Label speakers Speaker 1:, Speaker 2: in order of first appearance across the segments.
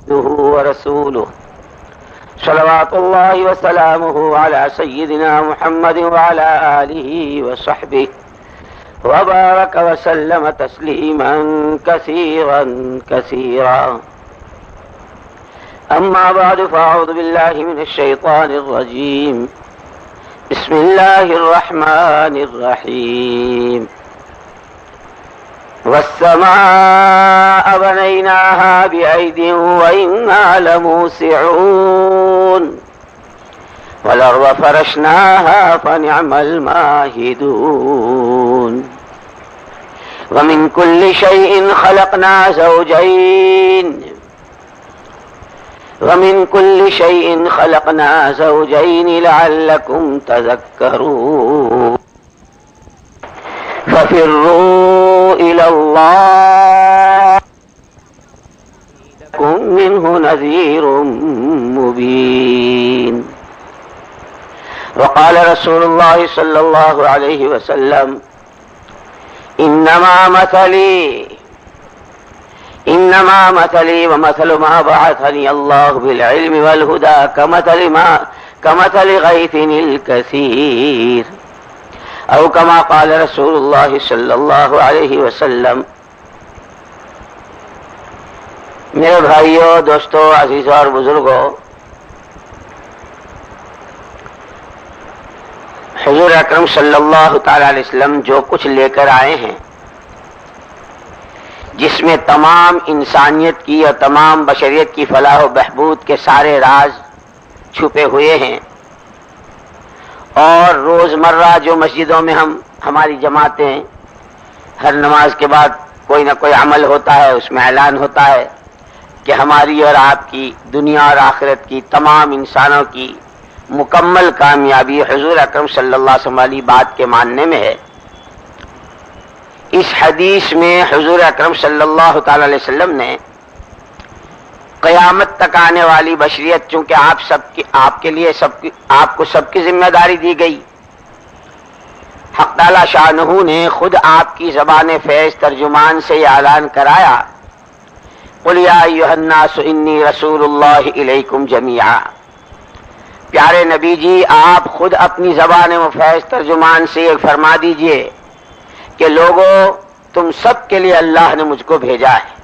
Speaker 1: عبده ورسوله صلوات الله وسلامه على سيدنا محمد وعلى آله وصحبه وبارك وسلم تسليما كثيرا كثيرا. أما بعد فأعوذ بالله من الشيطان الرجيم. بسم الله الرحمن الرحيم. والسماء بنيناها بأيد وإنا لموسعون والأرض فرشناها فنعم الماهدون. ومن كل شيء خلقنا زوجين لعلكم تذكرون. ففروا إلى الله لكم منه نذير مبين. وقال رسول الله صلى الله عليه وسلم: إنما مثلي ومثل ما بعثني الله بالعلم والهدى كمثل غيث الكثير أو كما قال رسول الله صلی اللہ علیہ وسلم. میرے بھائیوں، دوستوں، عزیزوں اور بزرگوں، حضور اکرم صلی اللہ تعالی علیہ وسلم جو کچھ لے کر آئے ہیں، جس میں تمام انسانیت کی اور تمام بشریت کی فلاح و بہبود کے سارے راز چھپے ہوئے ہیں، اور روزمرہ جو مسجدوں میں ہماری جماعتیں ہر نماز کے بعد کوئی نہ کوئی عمل ہوتا ہے، اس میں اعلان ہوتا ہے کہ ہماری اور آپ کی دنیا اور آخرت کی تمام انسانوں کی مکمل کامیابی حضور اکرم صلی اللہ علیہ وسلم والی بات کے ماننے میں ہے. اس حدیث میں حضور اکرم صلی اللہ تعالی علیہ وسلم نے قیامت تک آنے والی بشریت، چونکہ آپ کو سب کی ذمہ داری دی گئی، حق تعالی شانہ نے خود آپ کی زبان فیض ترجمان سے یہ اعلان کرایا: قل یا ایھا الناس انی رسول اللہ الیکم جمیعا. پیارے نبی جی، آپ خود اپنی زبان فیض ترجمان سے یہ فرما دیجئے کہ لوگوں، تم سب کے لیے اللہ نے مجھ کو بھیجا ہے.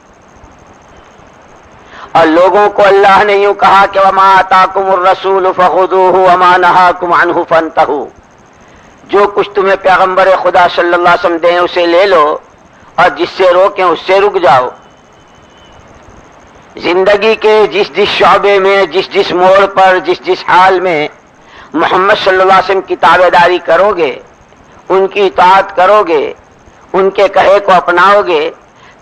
Speaker 1: اور لوگوں کو اللہ نے یوں کہا کہ وما آتاکم الرسول فخذوہ وما نہاکم عنہ فانتہوا. جو کچھ تمہیں پیغمبر خدا صلی اللہ علیہ وسلم دیں اسے لے لو، اور جس سے روکیں اس سے رک جاؤ. زندگی کے جس شعبے میں، جس موڑ پر، جس حال میں محمد صلی اللہ علیہ وسلم کی تابعداری کرو گے، ان کی اطاعت کرو گے، ان کے کہے کو اپناؤ گے،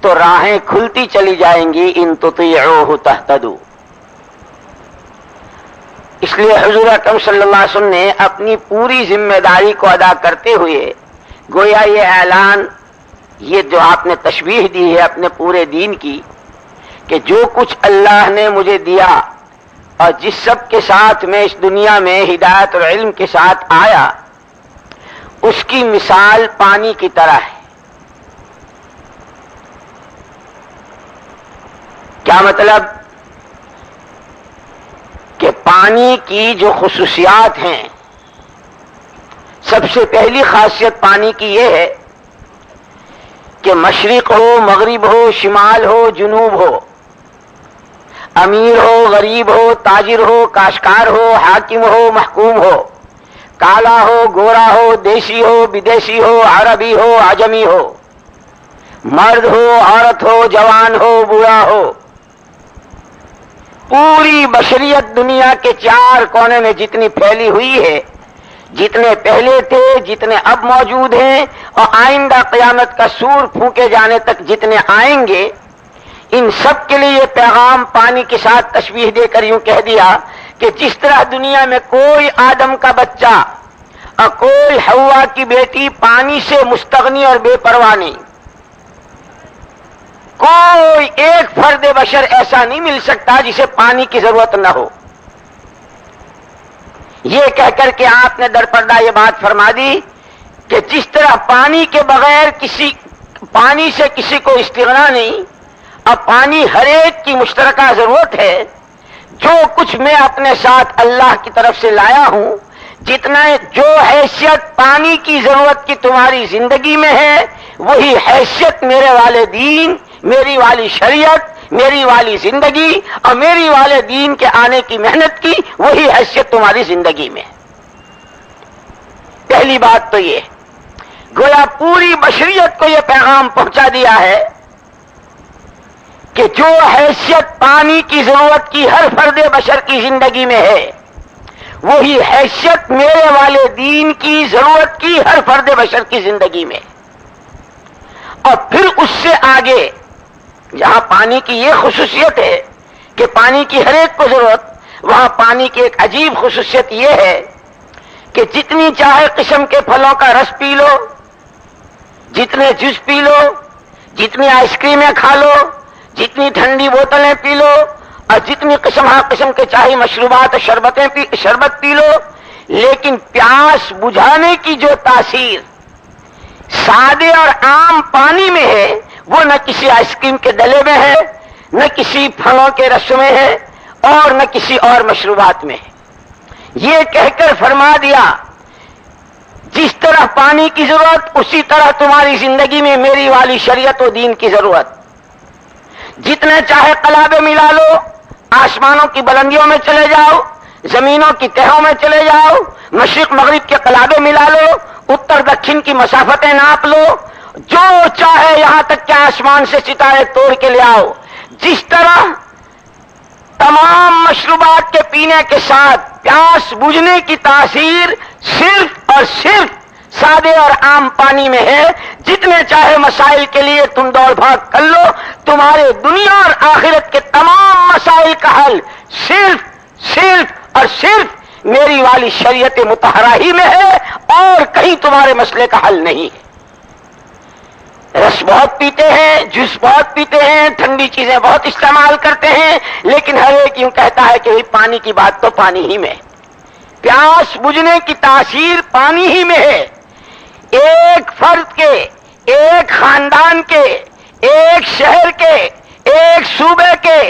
Speaker 1: تو راہیں کھلتی چلی جائیں گی. ان تطیعوہ تہتدوا. اس لیے حضور اکرم صلی اللہ علیہ وسلم نے اپنی پوری ذمہ داری کو ادا کرتے ہوئے گویا یہ اعلان، یہ جو آپ نے تشبیہ دی ہے اپنے پورے دین کی، کہ جو کچھ اللہ نے مجھے دیا اور جس سب کے ساتھ میں اس دنیا میں ہدایت اور علم کے ساتھ آیا، اس کی مثال پانی کی طرح ہے. کیا مطلب؟ کہ پانی کی جو خصوصیات ہیں، سب سے پہلی خاصیت پانی کی یہ ہے کہ مشرق ہو، مغرب ہو، شمال ہو، جنوب ہو، امیر ہو، غریب ہو، تاجر ہو، کاشتکار ہو، حاکم ہو، محکوم ہو، کالا ہو، گورا ہو، دیسی ہو، بدیسی ہو، عربی ہو، عجمی ہو، مرد ہو، عورت ہو، جوان ہو، بوڑھا ہو، پوری بشریت دنیا کے چار کونے میں جتنی پھیلی ہوئی ہے، جتنے پہلے تھے، جتنے اب موجود ہیں، اور آئندہ قیامت کا سور پھونکے جانے تک جتنے آئیں گے، ان سب کے لیے یہ پیغام پانی کے ساتھ تشبیہ دے کر یوں کہہ دیا کہ جس طرح دنیا میں کوئی آدم کا بچہ اور کوئی حوا کی بیٹی پانی سے مستغنی اور بے پرواہ نہیں، کوئی ایک فرد بشر ایسا نہیں مل سکتا جسے پانی کی ضرورت نہ ہو. یہ کہہ کر کے آپ نے درپردہ یہ بات فرما دی کہ جس طرح پانی کے بغیر پانی سے کسی کو استغنا نہیں، اب پانی ہر ایک کی مشترکہ ضرورت ہے. جو کچھ میں اپنے ساتھ اللہ کی طرف سے لایا ہوں، جتنا جو حیثیت پانی کی ضرورت کی تمہاری زندگی میں ہے، وہی حیثیت میرے والے دین، میری والی شریعت، میری والی زندگی اور میری والے دین کے آنے کی محنت کی وہی حیثیت تمہاری زندگی میں. پہلی بات تو یہ گویا پوری بشریت کو یہ پیغام پہنچا دیا ہے کہ جو حیثیت پانی کی ضرورت کی ہر فرد بشر کی زندگی میں ہے، وہی حیثیت میرے والے دین کی ضرورت کی ہر فرد بشر کی زندگی میں. اور پھر اس سے آگے جہاں پانی کی یہ خصوصیت ہے کہ پانی کی ہر ایک کو ضرورت، وہاں پانی کی ایک عجیب خصوصیت یہ ہے کہ جتنی چاہے قسم کے پھلوں کا رس پی لو، جتنے جوس پی لو، جتنی آئس کریمیں کھا لو، جتنی ٹھنڈی بوتلیں پی لو، اور جتنی قسم کے چاہے مشروبات شربت پی لو، لیکن پیاس بجھانے کی جو تاثیر سادے اور عام پانی میں ہے، وہ نہ کسی آئس کریم کے ڈلے میں ہے، نہ کسی پھلوں کے رس میں ہے، اور نہ کسی اور مشروبات میں ہے. یہ کہہ کر فرما دیا جس طرح پانی کی ضرورت، اسی طرح تمہاری زندگی میں میری والی شریعت و دین کی ضرورت. جتنے چاہے قلابے ملا لو، آسمانوں کی بلندیوں میں چلے جاؤ، زمینوں کی تہوں میں چلے جاؤ، مشرق مغرب کے قلابے ملا لو، اتر دکھن کی مسافتیں ناپ لو، جو چاہے یہاں تک کہ آسمان سے ستارے توڑ کے لے آؤ. جس طرح تمام مشروبات کے پینے کے ساتھ پیاس بجھنے کی تاثیر صرف اور صرف سادے اور عام پانی میں ہے، جتنے چاہے مسائل کے لیے تم دوڑ بھاگ کر لو، تمہارے دنیا اور آخرت کے تمام مسائل کا حل صرف اور صرف میری والی شریعت مطہرہ ہی میں ہے، اور کہیں تمہارے مسئلے کا حل نہیں ہے. رس بہت پیتے ہیں، جوس بہت پیتے ہیں، ٹھنڈی چیزیں بہت استعمال کرتے ہیں، لیکن ہر ایک یوں کہتا ہے کہ پانی کی بات تو پانی ہی میں، پیاس بجھنے کی تاثیر پانی ہی میں ہے. ایک فرد کے، ایک خاندان کے، ایک شہر کے، ایک صوبے کے،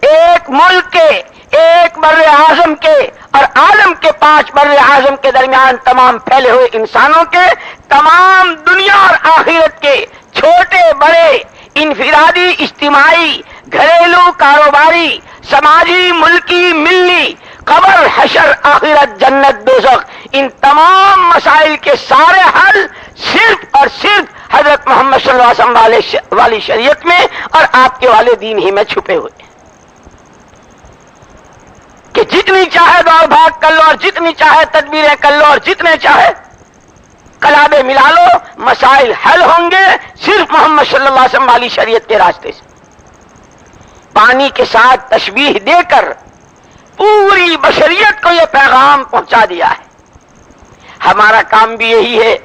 Speaker 1: ایک ملک کے، ایک بر اعظم کے اور عالم کے 5 بر اعظم کے درمیان تمام پھیلے ہوئے انسانوں کے، تمام دنیا اور آخرت کے چھوٹے بڑے، انفرادی، اجتماعی، گھریلو، کاروباری، سماجی، ملکی، ملی، قبر، حشر، آخرت، جنت، دوزخ، ان تمام مسائل کے سارے حل صرف اور صرف حضرت محمد صلی اللہ علیہ وسلم والی شریعت میں اور آپ کے والے دین ہی میں چھپے ہوئے ہیں. کہ جتنی چاہے دوڑ بھاگ کر لو اور جتنی چاہے تدبیریں کر لو اور جتنے چاہے کلابے ملا لو، مسائل حل ہوں گے صرف محمد صلی اللہ علیہ وسلم والی شریعت کے راستے سے. پانی کے ساتھ تشبیہ دے کر پوری بشریت کو یہ پیغام پہنچا دیا ہے. ہمارا کام بھی یہی ہے.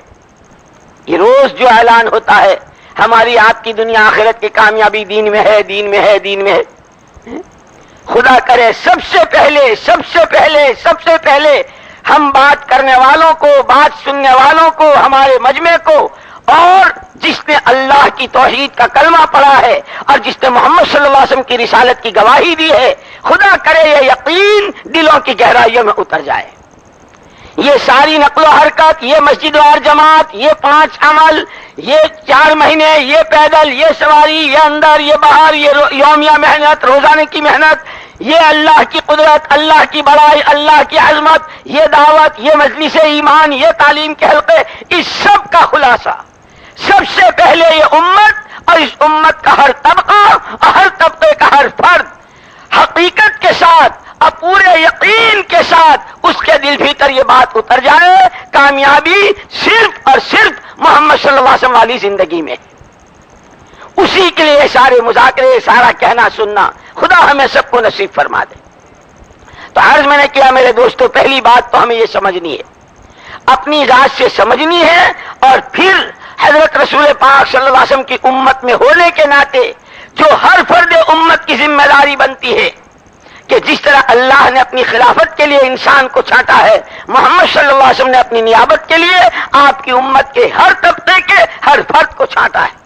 Speaker 1: یہ روز جو اعلان ہوتا ہے ہماری آپ کی دنیا آخرت کی کامیابی دین میں ہے، دین میں ہے، دین میں ہے. خدا کرے سب سے پہلے ہم بات کرنے والوں کو، بات سننے والوں کو، ہمارے مجمع کو، اور جس نے اللہ کی توحید کا کلمہ پڑھا ہے اور جس نے محمد صلی اللہ علیہ وسلم کی رسالت کی گواہی دی ہے، خدا کرے یہ یقین دلوں کی گہرائیوں میں اتر جائے. یہ ساری نقل و حرکت، یہ مسجد وار جماعت، یہ 5 عمل، یہ 4 مہینے، یہ پیدل، یہ سواری، یہ اندر، یہ باہر، یہ یومیہ محنت، روزانے کی محنت، یہ اللہ کی قدرت، اللہ کی بڑائی، اللہ کی عظمت، یہ دعوت، یہ مجلس ایمان، یہ تعلیم کے حلقے، اس سب کا خلاصہ سب سے پہلے یہ امت اور اس امت کا ہر طبقہ اور ہر طبقے کا ہر فرد حقیقت کے ساتھ اور پورے یقین کے ساتھ اس کے دل بھیتر یہ بات اتر جائے، کامیابی صرف اور صرف محمد صلی اللہ علیہ وسلم والی زندگی میں. اسی کے لیے سارے مذاکرے، سارا کہنا سننا، خدا ہمیں سب کو نصیب فرما دے. تو عرض میں نے کیا میرے دوستو، پہلی بات تو ہمیں یہ سمجھنی ہے، اپنی ذات سے سمجھنی ہے، اور پھر حضرت رسول پاک صلی اللہ علیہ وسلم کی امت میں ہونے کے ناطے جو ہر فرد امت کی ذمہ داری بنتی ہے کہ جس طرح اللہ نے اپنی خلافت کے لیے انسان کو چھانٹا ہے، محمد صلی اللہ علیہ وسلم نے اپنی نیابت کے لیے آپ کی امت کے ہر طبقے کے ہر فرد کو چھانٹا ہے.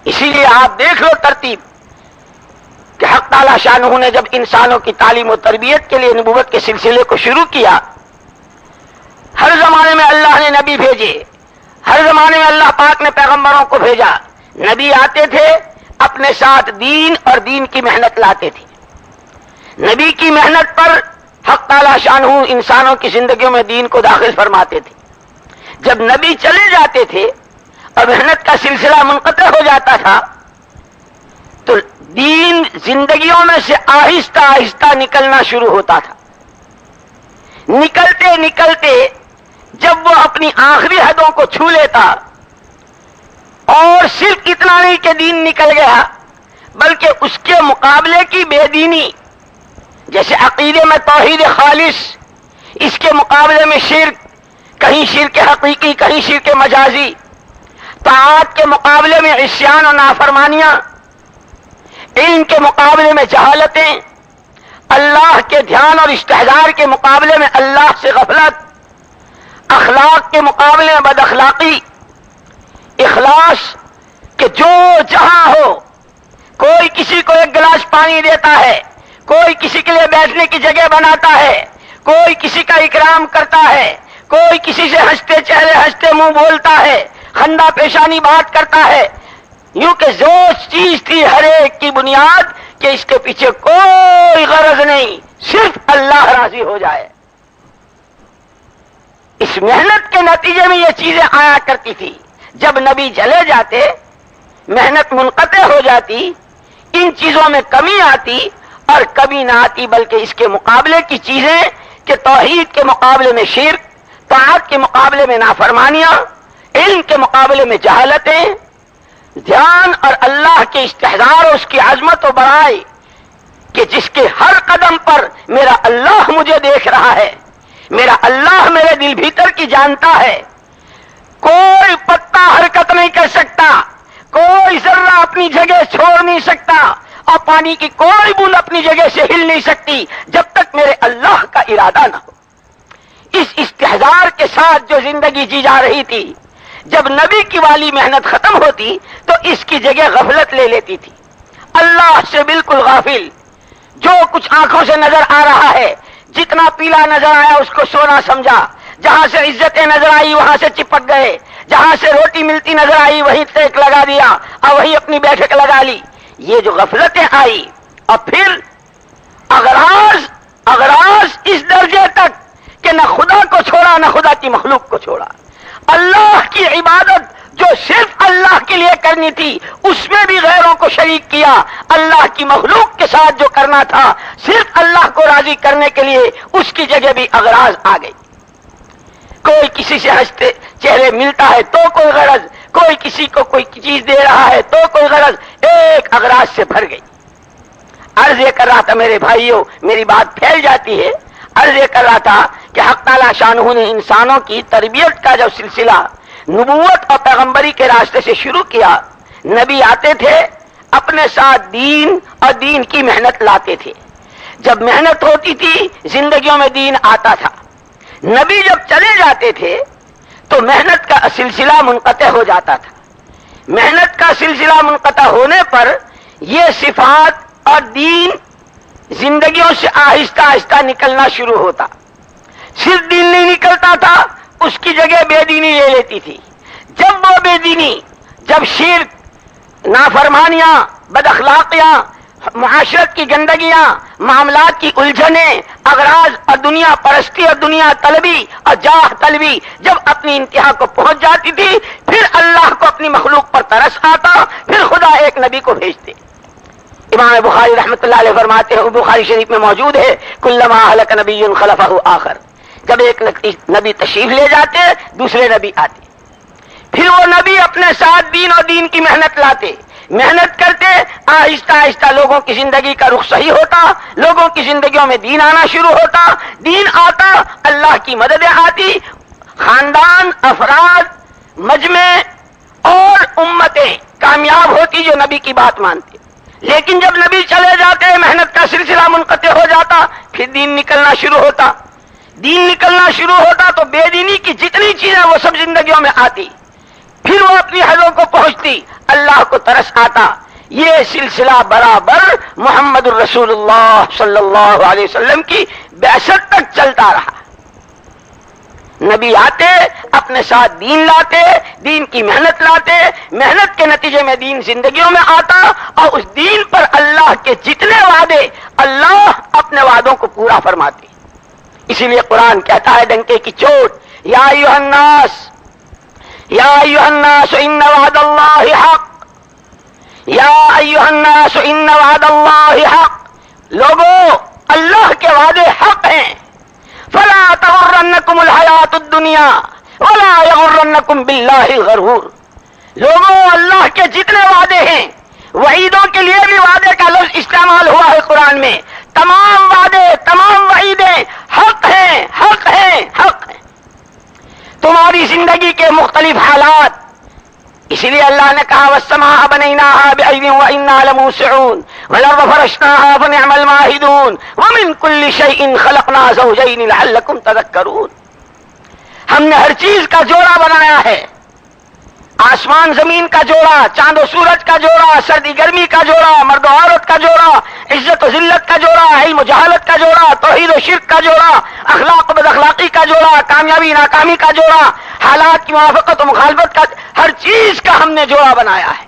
Speaker 1: اسی لیے آپ دیکھ لو ترتیب کہ حق تعالی شانہ نے جب انسانوں کی تعلیم و تربیت کے لیے نبوت کے سلسلے کو شروع کیا، ہر زمانے میں اللہ نے نبی بھیجے، ہر زمانے میں اللہ پاک نے پیغمبروں کو بھیجا۔ نبی آتے تھے، اپنے ساتھ دین اور دین کی محنت لاتے تھے۔ نبی کی محنت پر حق تعالی شانہ انسانوں کی زندگیوں میں دین کو داخل فرماتے تھے۔ جب نبی چلے جاتے تھے اور محنت کا سلسلہ منقطع ہو جاتا تھا تو دین زندگیوں میں سے آہستہ آہستہ نکلنا شروع ہوتا تھا۔ نکلتے نکلتے جب وہ اپنی آخری حدوں کو چھو لیتا اور صرف اتنا نہیں کہ دین نکل گیا بلکہ اس کے مقابلے کی بے دینی، جیسے عقیدے میں توحید خالص، اس کے مقابلے میں شرک، کہیں شرک حقیقی کہیں شرک مجازی، طاعات کے مقابلے میں عصیان و نافرمانیاں، علم کے مقابلے میں جہالتیں، اللہ کے دھیان اور استحضار کے مقابلے میں اللہ سے غفلت، اخلاق کے مقابلے میں بد اخلاقی، اخلاص کہ جو جہاں ہو، کوئی کسی کو ایک گلاس پانی دیتا ہے، کوئی کسی کے لیے بیٹھنے کی جگہ بناتا ہے، کوئی کسی کا اکرام کرتا ہے، کوئی کسی سے ہنستے چہرے ہنستے منہ بولتا ہے، خندہ پیشانی بات کرتا ہے، یوں کہ جو چیز تھی ہر ایک کی بنیاد کہ اس کے پیچھے کوئی غرض نہیں، صرف اللہ راضی ہو جائے۔ اس محنت کے نتیجے میں یہ چیزیں آیا کرتی تھی۔ جب نبی چلے جاتے، محنت منقطع ہو جاتی، ان چیزوں میں کمی آتی، اور کمی نہ آتی بلکہ اس کے مقابلے کی چیزیں کہ توحید کے مقابلے میں شرک، طاعت کے مقابلے میں نافرمانیاں، علم کے مقابلے میں جہالتیں، دھیان اور اللہ کے استحضار اور اس کی عظمت و بڑائی کہ جس کے ہر قدم پر میرا اللہ مجھے دیکھ رہا ہے، میرا اللہ میرے دل بھیتر کی جانتا ہے، کوئی پتا حرکت نہیں کر سکتا، کوئی ذرہ اپنی جگہ چھوڑ نہیں سکتا، اور پانی کی کوئی بوند اپنی جگہ سے ہل نہیں سکتی جب تک میرے اللہ کا ارادہ نہ ہو۔ اس استحضار کے ساتھ جو زندگی جی جا رہی تھی، جب نبی کی والی محنت ختم ہوتی تو اس کی جگہ غفلت لے لیتی تھی، اللہ سے بالکل غافل، جو کچھ آنکھوں سے نظر آ رہا ہے، جتنا پیلا نظر آیا اس کو سونا سمجھا، جہاں سے عزتیں نظر آئی وہاں سے چپک گئے، جہاں سے روٹی ملتی نظر آئی وہیں ٹیک لگا دیا اور وہیں اپنی بیٹھک لگا لی۔ یہ جو غفلتیں آئی، اور پھر اغراض اس درجے تک کہ نہ خدا کو چھوڑا نہ خدا کی مخلوق کو چھوڑا، اللہ کی عبادت جو صرف اللہ کے لیے کرنی تھی اس میں بھی غیروں کو شریک کیا، اللہ کی مخلوق کے ساتھ جو کرنا تھا صرف اللہ کو راضی کرنے کے لیے اس کی جگہ بھی اغراض آ گئی۔ کوئی کسی سے ہنستے چہرے ملتا ہے تو کوئی غرض، کوئی کسی کو کوئی چیز دے رہا ہے تو کوئی غرض، ایک اغراض سے بھر گئی۔ عرض یہ کر رہا تھا میرے بھائیوں، میری بات پھیل جاتی ہے، عرض یہ کر رہا تھا کہ حق تعالی شانہ نے انسانوں کی تربیت کا جو سلسلہ نبوت اور پیغمبری کے راستے سے شروع کیا، نبی آتے تھے، اپنے ساتھ دین اور دین کی محنت لاتے تھے۔ جب محنت ہوتی تھی زندگیوں میں دین آتا تھا۔ نبی جب چلے جاتے تھے تو محنت کا سلسلہ منقطع ہو جاتا تھا۔ محنت کا سلسلہ منقطع ہونے پر یہ صفات اور دین زندگیوں سے آہستہ آہستہ نکلنا شروع ہوتا۔ صرف دین نہیں نکلتا تھا، اس کی جگہ بے دینی لے لیتی تھی۔ جب وہ بے دینی، جب شرک، نافرمانیاں، بد اخلاقیاں، معاشرت کی گندگیاں، معاملات کی الجھنیں، اغراض اور دنیا پرستی اور دنیا طلبی اور جاہ طلبی جب اپنی انتہا کو پہنچ جاتی تھی، پھر اللہ کو اپنی مخلوق پر ترس آتا، پھر خدا ایک نبی کو بھیجتے۔ امام بخاری رحمۃ اللہ علیہ فرماتے ہیں، بخاری شریف میں موجود ہے، کلما ہلک نبی خلفہ آخر، جب ایک نبی تشریف لے جاتے دوسرے نبی آتے، پھر وہ نبی اپنے ساتھ دین اور دین کی محنت لاتے، محنت کرتے، آہستہ آہستہ لوگوں کی زندگی کا رخ صحیح ہوتا، لوگوں کی زندگیوں میں دین آنا شروع ہوتا، دین آتا، اللہ کی مددیں آتی، خاندان، افراد، مجمع اور امتیں کامیاب ہوتی جو نبی کی بات مانتے۔ لیکن جب نبی چلے جاتے، محنت کا سلسلہ منقطع ہو جاتا، پھر دین نکلنا شروع ہوتا۔ دین نکلنا شروع ہوتا تو بے دینی کی جتنی چیزیں وہ سب زندگیوں میں آتی۔ پھر وہ اپنی حدوں کو پہنچتی، اللہ کو ترس آتا۔ یہ سلسلہ برابر محمد الرسول اللہ صلی اللہ علیہ وسلم کی بعثت تک چلتا رہا۔ نبی آتے، اپنے ساتھ دین لاتے، دین کی محنت لاتے، محنت کے نتیجے میں دین زندگیوں میں آتا، اور اس دین پر اللہ کے جتنے وعدے، اللہ اپنے وعدوں کو پورا فرماتے۔ اسی لیے قرآن کہتا ہے ڈنکے کی چوٹ، یا ایھا الناس، یا ایھا الناس ان وعد اللہ حق، یا ایھا الناس ان وعد اللہ حق، لوگوں اللہ کے وعدے حق ہیں۔ فلا تغرنکم الحیات الدنیا ولا یغرنکم باللہ الغرور، لوگوں اللہ کے جتنے وعدے ہیں، وعیدوں کے لیے بھی وعدے کا لفظ استعمال ہوا ہے قرآن میں، تمام وعدے، تمام وعیدیں حق ہیں، حق ہیں، حق ہیں۔ تمہاری زندگی کے مختلف حالات، اسی لیے اللہ نے کہا والسماء بنيناها بأيد وإنا لموسعون والأرض فرشناها فنعم الماهدون ومن كل شيء خلقنا زوجين لعلكم تذكرون، ہم نے ہر چیز کا جوڑا بنایا ہے، آسمان زمین کا جوڑا، چاند و سورج کا جوڑا، سردی گرمی کا جوڑا، مرد و عورت کا جوڑا، عزت و ذلت کا جوڑا، علم و جہالت کا جوڑا، توحید و شرک کا جوڑا، اخلاق و بد اخلاقی کا جوڑا، کامیابی ناکامی کا جوڑا، حالات کی موافقت و مخالفت کا، ہر چیز کا ہم نے جوڑا بنایا ہے۔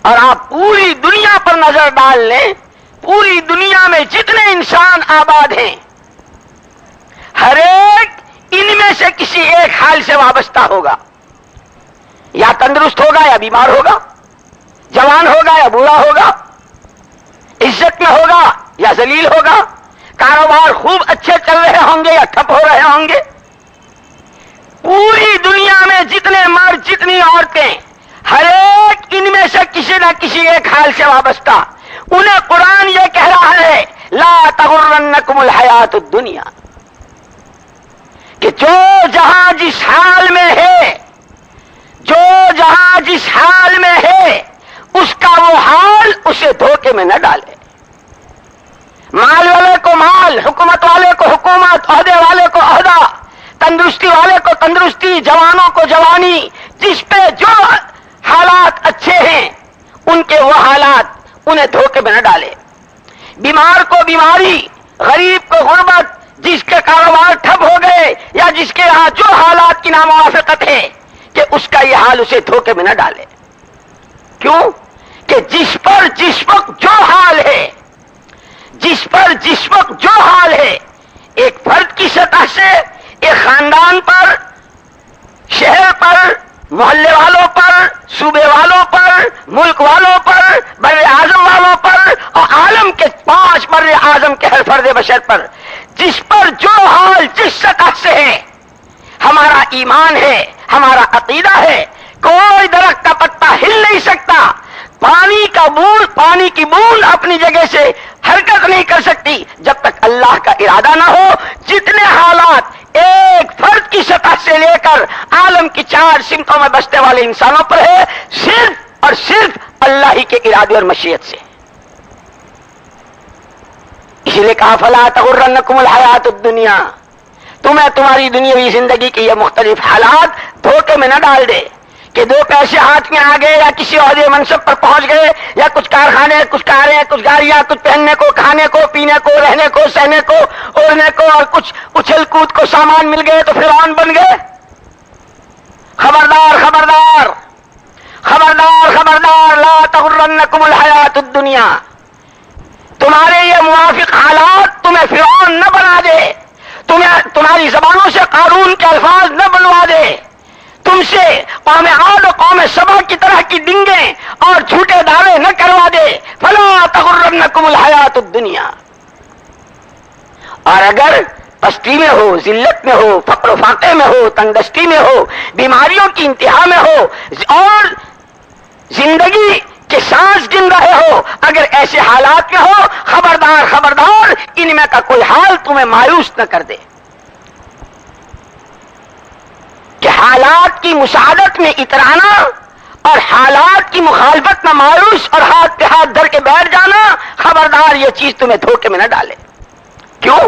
Speaker 1: اور آپ پوری دنیا پر نظر ڈال لیں، پوری دنیا میں جتنے انسان آباد ہیں، ہر ایک ان میں سے کسی ایک حال سے وابستہ ہوگا، یا تندرست ہوگا یا بیمار ہوگا، جوان ہوگا یا بوڑھا ہوگا، عزت میں ہوگا یا ذلیل ہوگا، کاروبار خوب اچھے چل رہے ہوں گے یا ٹھپ ہو رہے ہوں گے۔ پوری دنیا میں جتنے مرد، جتنی عورتیں، ہر ایک ان میں سے کسی نہ کسی ایک حال سے وابستہ، انہیں قرآن یہ کہہ رہا ہے لا تغرنکم الحیات الدنیا، کہ جو جہاں جس حال میں ہے، جو جہاں جس حال میں ہے، اس کا وہ حال اسے دھوکے میں نہ ڈالے۔ مال والے کو مال، حکومت والے کو حکومت، عہدے والے کو عہدہ، تندرستی والے کو تندرستی، جوانوں کو جوانی، جس پہ جو حالات اچھے ہیں ان کے وہ حالات انہیں دھوکے میں نہ ڈالے۔ بیمار کو بیماری، غریب کو غربت، جس کے کاروبار ٹھپ ہو گئے یا جس کے یہاں جو حالات کی ناموافقت ہے، کہ اس کا یہ حال اسے دھوکے میں نہ ڈالے۔ کیوں؟ کہ جس پر جس وقت جو حال ہے، جس پر جس وقت جو حال ہے، ایک فرد کی سطح سے، ایک خاندان پر، شہر پر، محلے والوں پر، صوبے والوں پر، ملک والوں پر، بر اعظم والوں پر، اور عالم کے 5 بر اعظم کے ہر فرد بشر پر، جس پر جو حال جس سطح سے ہے، ہمارا ایمان ہے، ہمارا عقیدہ ہے، کوئی درخت کا پتا ہل نہیں سکتا، پانی کی بوند اپنی جگہ سے حرکت نہیں کر سکتی جب تک اللہ کا ارادہ نہ ہو۔ جتنے حالات ایک فرد کی سطح سے لے کر عالم کی 4 سمتوں میں بسنے والے انسانوں پر ہے، صرف اور صرف اللہ ہی کے ارادے اور مشیت سے۔ اسی لیے کہا فلا تغرنکم الحیات الدنیا، تمہیں تمہاری دنیاوی زندگی کے یہ مختلف حالات دھوکے میں نہ ڈال دے کہ 2 پیسے ہاتھ میں آ گئے، یا کسی عہدے منصب پر پہنچ گئے، یا کچھ کارخانے، کچھ کاریں، کچھ گاڑیاں، کچھ پہننے کو، کھانے کو، پینے کو، رہنے کو، سہنے کو، اوڑھنے کو، اور کچھ اچھل کود کو سامان مل گئے تو فرعون بن گئے۔ خبردار خبردار خبردار خبردار، لا تغرنکم الحیات الدنیا، تمہارے یہ موافق حالات تمہیں فرعون نہ بنا دے، تمہاری زبانوں سے قارون کے الفاظ نہ بنوا دے، تم سے قوم عاد و قوم سبا کی طرح کی ڈنگیں اور جھوٹے دعوے نہ کروا دے۔ فلا تغرنکم الحیات الدنیا، اور اگر پستی میں ہو، ذلت میں ہو، فقر و فاقے میں ہو، تنگدستی میں ہو، بیماریوں کی انتہا میں ہو، اور زندگی کے سانس گن رہے ہو، اگر ایسے حالات میں ہو، خبردار خبردار، ان میں کا کوئی حال تمہیں مایوس نہ کر دے کہ حالات کی مساعدت میں اترانا اور حالات کی مخالفت میں مایوس اور ہاتھ پہ ہاتھ دھر کے بیٹھ جانا، خبردار یہ چیز تمہیں دھوکے میں نہ ڈالے۔ کیوں؟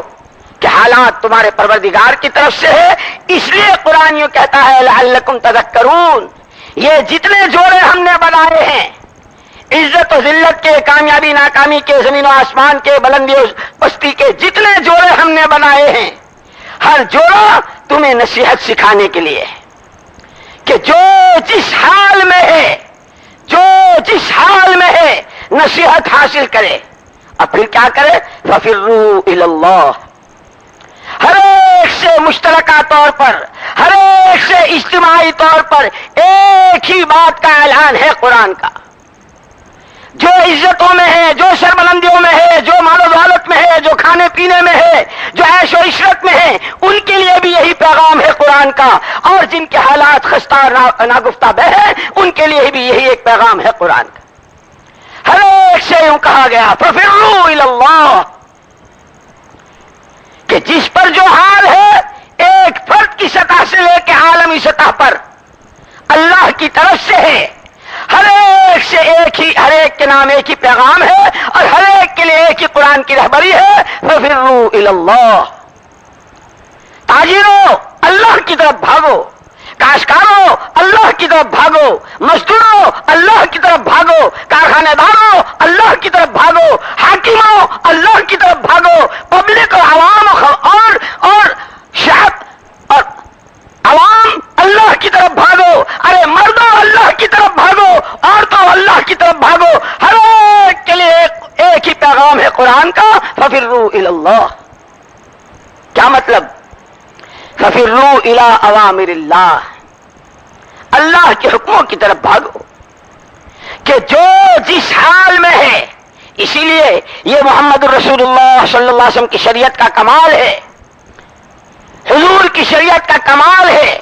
Speaker 1: کہ حالات تمہارے پروردگار کی طرف سے ہے، اس لیے قرآن یوں کہتا ہے لعلکم تذکرون، یہ جتنے جوڑے ہم نے بنائے ہیں، عزت و ذلت کے، کامیابی ناکامی کے، زمین و آسمان کے، بلندی و پستی کے، جتنے جوڑے ہم نے بنائے ہیں، ہر جوڑا تمہیں نصیحت سکھانے کے لیے ہے کہ جو جس حال میں ہے، جو جس حال میں ہے نصیحت حاصل کرے، اور پھر کیا کرے؟ فَفِرُّوا إِلَى اللَّهِ، ہر ایک سے مشترکہ طور پر، ہر ایک سے اجتماعی طور پر ایک ہی بات کا اعلان ہے قرآن کا، جو عزتوں میں ہے، جو سربلندیوں میں ہے، جو مال و دولت میں ہے، جو کھانے پینے میں ہے، جو عیش و عشرت میں ہے، ان کے لیے بھی یہی پیغام ہے قرآن کا، اور جن کے حالات خستہ اور ناگفتہ بہ ہیں ان کے لیے بھی یہی ایک پیغام ہے قرآن کا۔ ہر ایک سے یوں کہا گیا فَفِرُّوا إِلَى اللَّهِ، کہ جس پر جو حال ہے ایک فرد کی سطح سے لے کے عالمی سطح پر اللہ کی طرف سے ہے، ہر ایک سے ایک ہی، ہر ایک کے نام ایک ہی پیغام ہے، اور ہر ایک کے لیے ایک ہی قرآن کی رہبری ہے، فَفِرُّوا إِلَى اللَّهِ، تاجروں اللہ کی طرف بھاگو، کاشتکاروں اللہ کی طرف بھاگو، مزدوروں اللہ کی طرف بھاگو، کارخانے داروں اللہ کی طرف بھاگو، حاکموں اللہ کی طرف بھاگو، پبلک اور عوام اور شعب اور عوام اللہ کی طرف بھاگو، ارے مردوں اللہ کی طرف بھاگو، عورتوں اللہ کی طرف بھاگو، ہر ایک کے لیے ایک ہی پیغام ہے قرآن کا، فَفِرُّوا إِلَى اللَّهِ۔ کیا مطلب؟ فَفِرُّوا إِلَىٰ أَوَامِرِ اللَّهِ، اللہ کے حکموں کی طرف بھاگو کہ جو جس حال میں ہے۔ اسی لیے یہ محمد الرسول اللہ صلی اللہ علیہ وسلم کی شریعت کا کمال ہے، حضور کی شریعت کا کمال ہے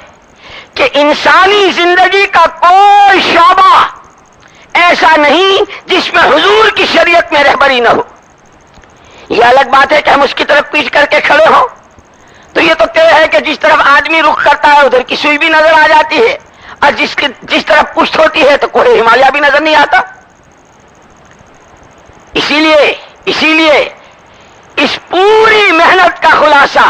Speaker 1: کہ انسانی زندگی کا کوئی شعبہ ایسا نہیں جس میں حضور کی شریعت میں رہبری نہ ہو۔ یہ الگ بات ہے کہ ہم اس کی طرف پیچھ کر کے کھڑے ہوں، تو یہ تو طے ہے کہ جس طرف آدمی رخ کرتا ہے ادھر کی سوئی بھی نظر آ جاتی ہے، اور جس طرف پشت ہوتی ہے تو کوئی ہمالیہ بھی نظر نہیں آتا۔ اسی لیے اس پوری محنت کا خلاصہ،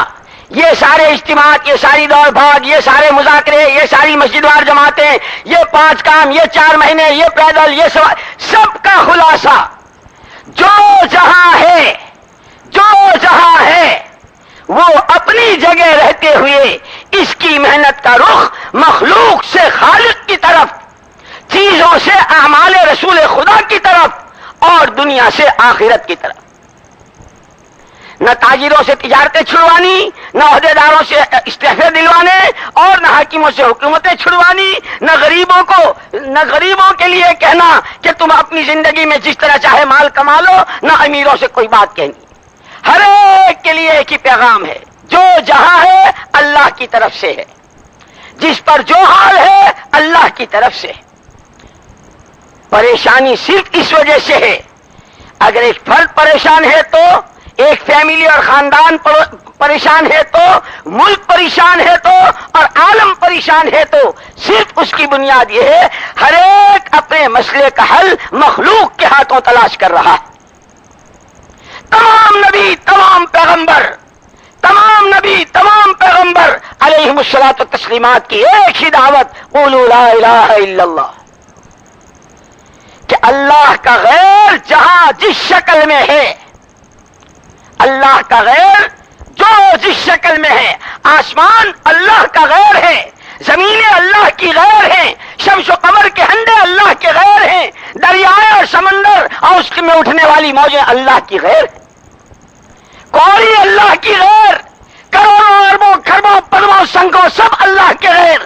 Speaker 1: یہ سارے اجتماعات، یہ ساری دوڑ بھاگ، یہ سارے مذاکرے، یہ ساری مسجد وار جماعتیں، یہ 5 کام، یہ 4 مہینے، یہ پیدل، یہ سب کا خلاصہ جو جہاں ہے وہ اپنی جگہ رہتے ہوئے اس کی محنت کا رخ مخلوق سے خالق کی طرف، چیزوں سے اعمال رسول خدا کی طرف، اور دنیا سے آخرت کی طرف۔ نہ تاجروں سے تجارتیں چھڑوانی، نہ عہدیداروں سے استعفے دلوانے، اور نہ حاکموں سے حکومتیں چھڑوانی، نہ غریبوں کے لیے کہنا کہ تم اپنی زندگی میں جس طرح چاہے مال کما لو، نہ امیروں سے کوئی بات کہنی۔ ہر ایک کے لیے ایک ہی پیغام ہے، جو جہاں ہے اللہ کی طرف سے ہے، جس پر جو حال ہے اللہ کی طرف سے ہے۔ پریشانی صرف اس وجہ سے ہے، اگر ایک فرد پریشان ہے تو، ایک فیملی اور خاندان پریشان ہے تو، ملک پریشان ہے تو، اور عالم پریشان ہے تو، صرف اس کی بنیاد یہ ہے ہر ایک اپنے مسئلے کا حل مخلوق کے ہاتھوں تلاش کر رہا ہے۔ تمام نبی، تمام پیغمبر علیہم الصلاۃ والتسلیمات کی ایک ہی دعوت، قولوا لا الہ الا اللہ، کہ اللہ کا غیر جہاں جس شکل میں ہے، اللہ کا غیر جو جس شکل میں ہے، آسمان اللہ کا غیر ہے، زمینیں اللہ کی غیر ہیں، شمس و قمر کے ہنڈے اللہ کے غیر ہیں، دریائے اور سمندر اور اس میں اٹھنے والی موجیں اللہ کی غیر ہیں، کوئی اللہ کی غیر، کروڑوں اربوں کھربوں پربوں سنگوں سب اللہ کے غیر،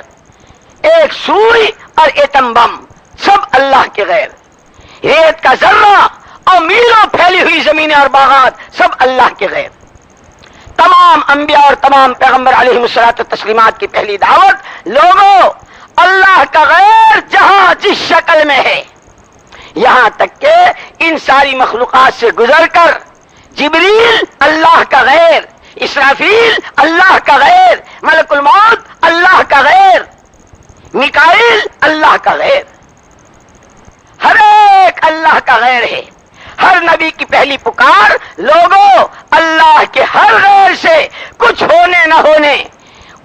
Speaker 1: ایک سوئی اور ایٹم بم سب اللہ کے غیر، ریت کا ذرہ اور میلوں پھیلی ہوئی زمینیں اور باغات سب اللہ کے غیر۔ تمام انبیاء اور تمام پیغمبر علیہم الصلوۃ والتسلیمات کی پہلی دعوت، لوگوں اللہ کا غیر جہاں جس شکل میں ہے، یہاں تک کہ ان ساری مخلوقات سے گزر کر جبریل اللہ کا غیر، اسرافیل اللہ کا غیر، ملک الموت اللہ کا غیر، میکائیل اللہ کا غیر، ہر ایک اللہ کا غیر ہے، ہر نبی کی پہلی پکار، لوگوں اللہ کے ہر غیر سے کچھ ہونے نہ ہونے،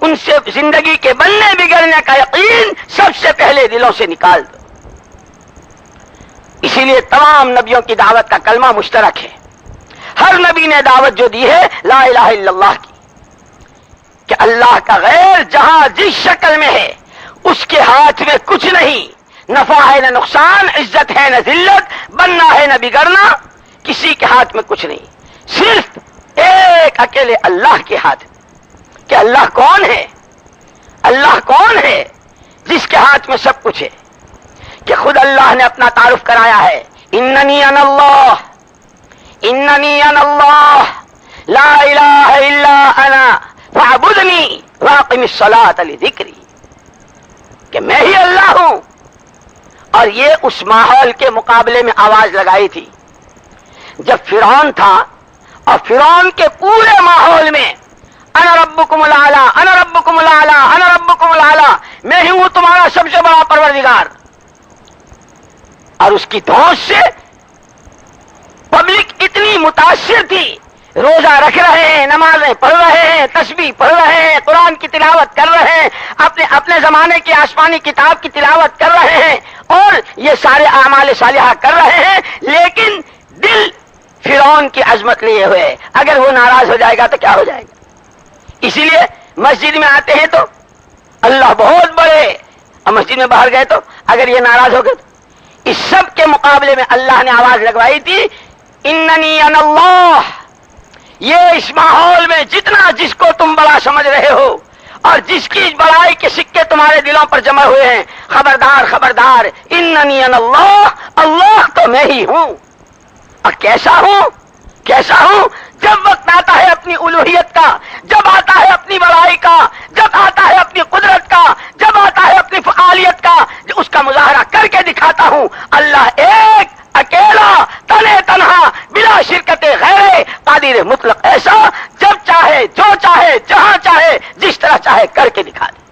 Speaker 1: ان سے زندگی کے بننے بگڑنے کا یقین سب سے پہلے دلوں سے نکال دو۔ اسی لیے تمام نبیوں کی دعوت کا کلمہ مشترک ہے۔ ہر نبی نے دعوت جو دی ہے لا الہ الا اللہ کی، کہ اللہ کا غیر جہاں جس شکل میں ہے اس کے ہاتھ میں کچھ نہیں، نفع ہے نہ نقصان، عزت ہے نہ ذلت، بننا ہے نہ بگڑنا، کسی کے ہاتھ میں کچھ نہیں، صرف ایک اکیلے اللہ کے ہاتھ میں۔ کہ اللہ کون ہے؟ اللہ کون ہے جس کے ہاتھ میں سب کچھ ہے؟ کہ خود اللہ نے اپنا تعارف کرایا ہے، اننی انا اللہ، اننی انا اللہ لا الہ الا انا فاعبدنی واقم الصلاۃ لذکری، کہ میں ہی اللہ ہوں۔ اور یہ اس ماحول کے مقابلے میں آواز لگائی تھی جب فرعون تھا، اور فرعون کے پورے ماحول میں انا ربکم الاعلی، انا ربکم الاعلی، انا ربکم الاعلی، میں ہی ہوں تمہارا سب سے بڑا پروردگار۔ اور اس کی دھوس سے پبلک اتنی متاثر تھی، روزہ رکھ رہے ہیں، نمازیں پڑھ رہے ہیں، تسبیح پڑھ رہے ہیں، قرآن کی تلاوت کر رہے ہیں، اپنے زمانے کی آسمانی کتاب کی تلاوت کر رہے ہیں، اور یہ سارے اعمال صالحہ کر رہے ہیں، لیکن دل فرعون کی عظمت لیے ہوئے۔ اگر وہ ناراض ہو جائے گا تو کیا ہو جائے گا؟ اسی لیے مسجد میں آتے ہیں تو اللہ بہت بڑے، اور مسجد میں باہر گئے تو اگر یہ ناراض ہو گئے تو اس سب کے مقابلے میں اللہ نے آواز لگوائی تھی، اننی انا اللہ۔ یہ اس ماحول میں جتنا جس کو تم بڑا سمجھ رہے ہو اور جس کی بڑائی کے سکے تمہارے دلوں پر جمع ہوئے ہیں، خبردار خبردار، اننی انا اللہ، اللہ تو میں ہی ہوں۔ اور کیسا ہوں؟ کیسا ہوں؟ جب وقت آتا ہے اپنی الوہیت کا، جب آتا ہے اپنی بڑائی کا، جب آتا ہے اپنی قدرت کا، جب آتا ہے اپنی فعالیت کا، جو اس کا مظاہرہ کر کے دکھاتا ہوں۔ اللہ ایک اکیلا تنہا تنہا بلا شرکت غیر قادر مطلق، ایسا جب چاہے جو چاہے جہاں چاہے جس طرح چاہے کر کے دکھا دے۔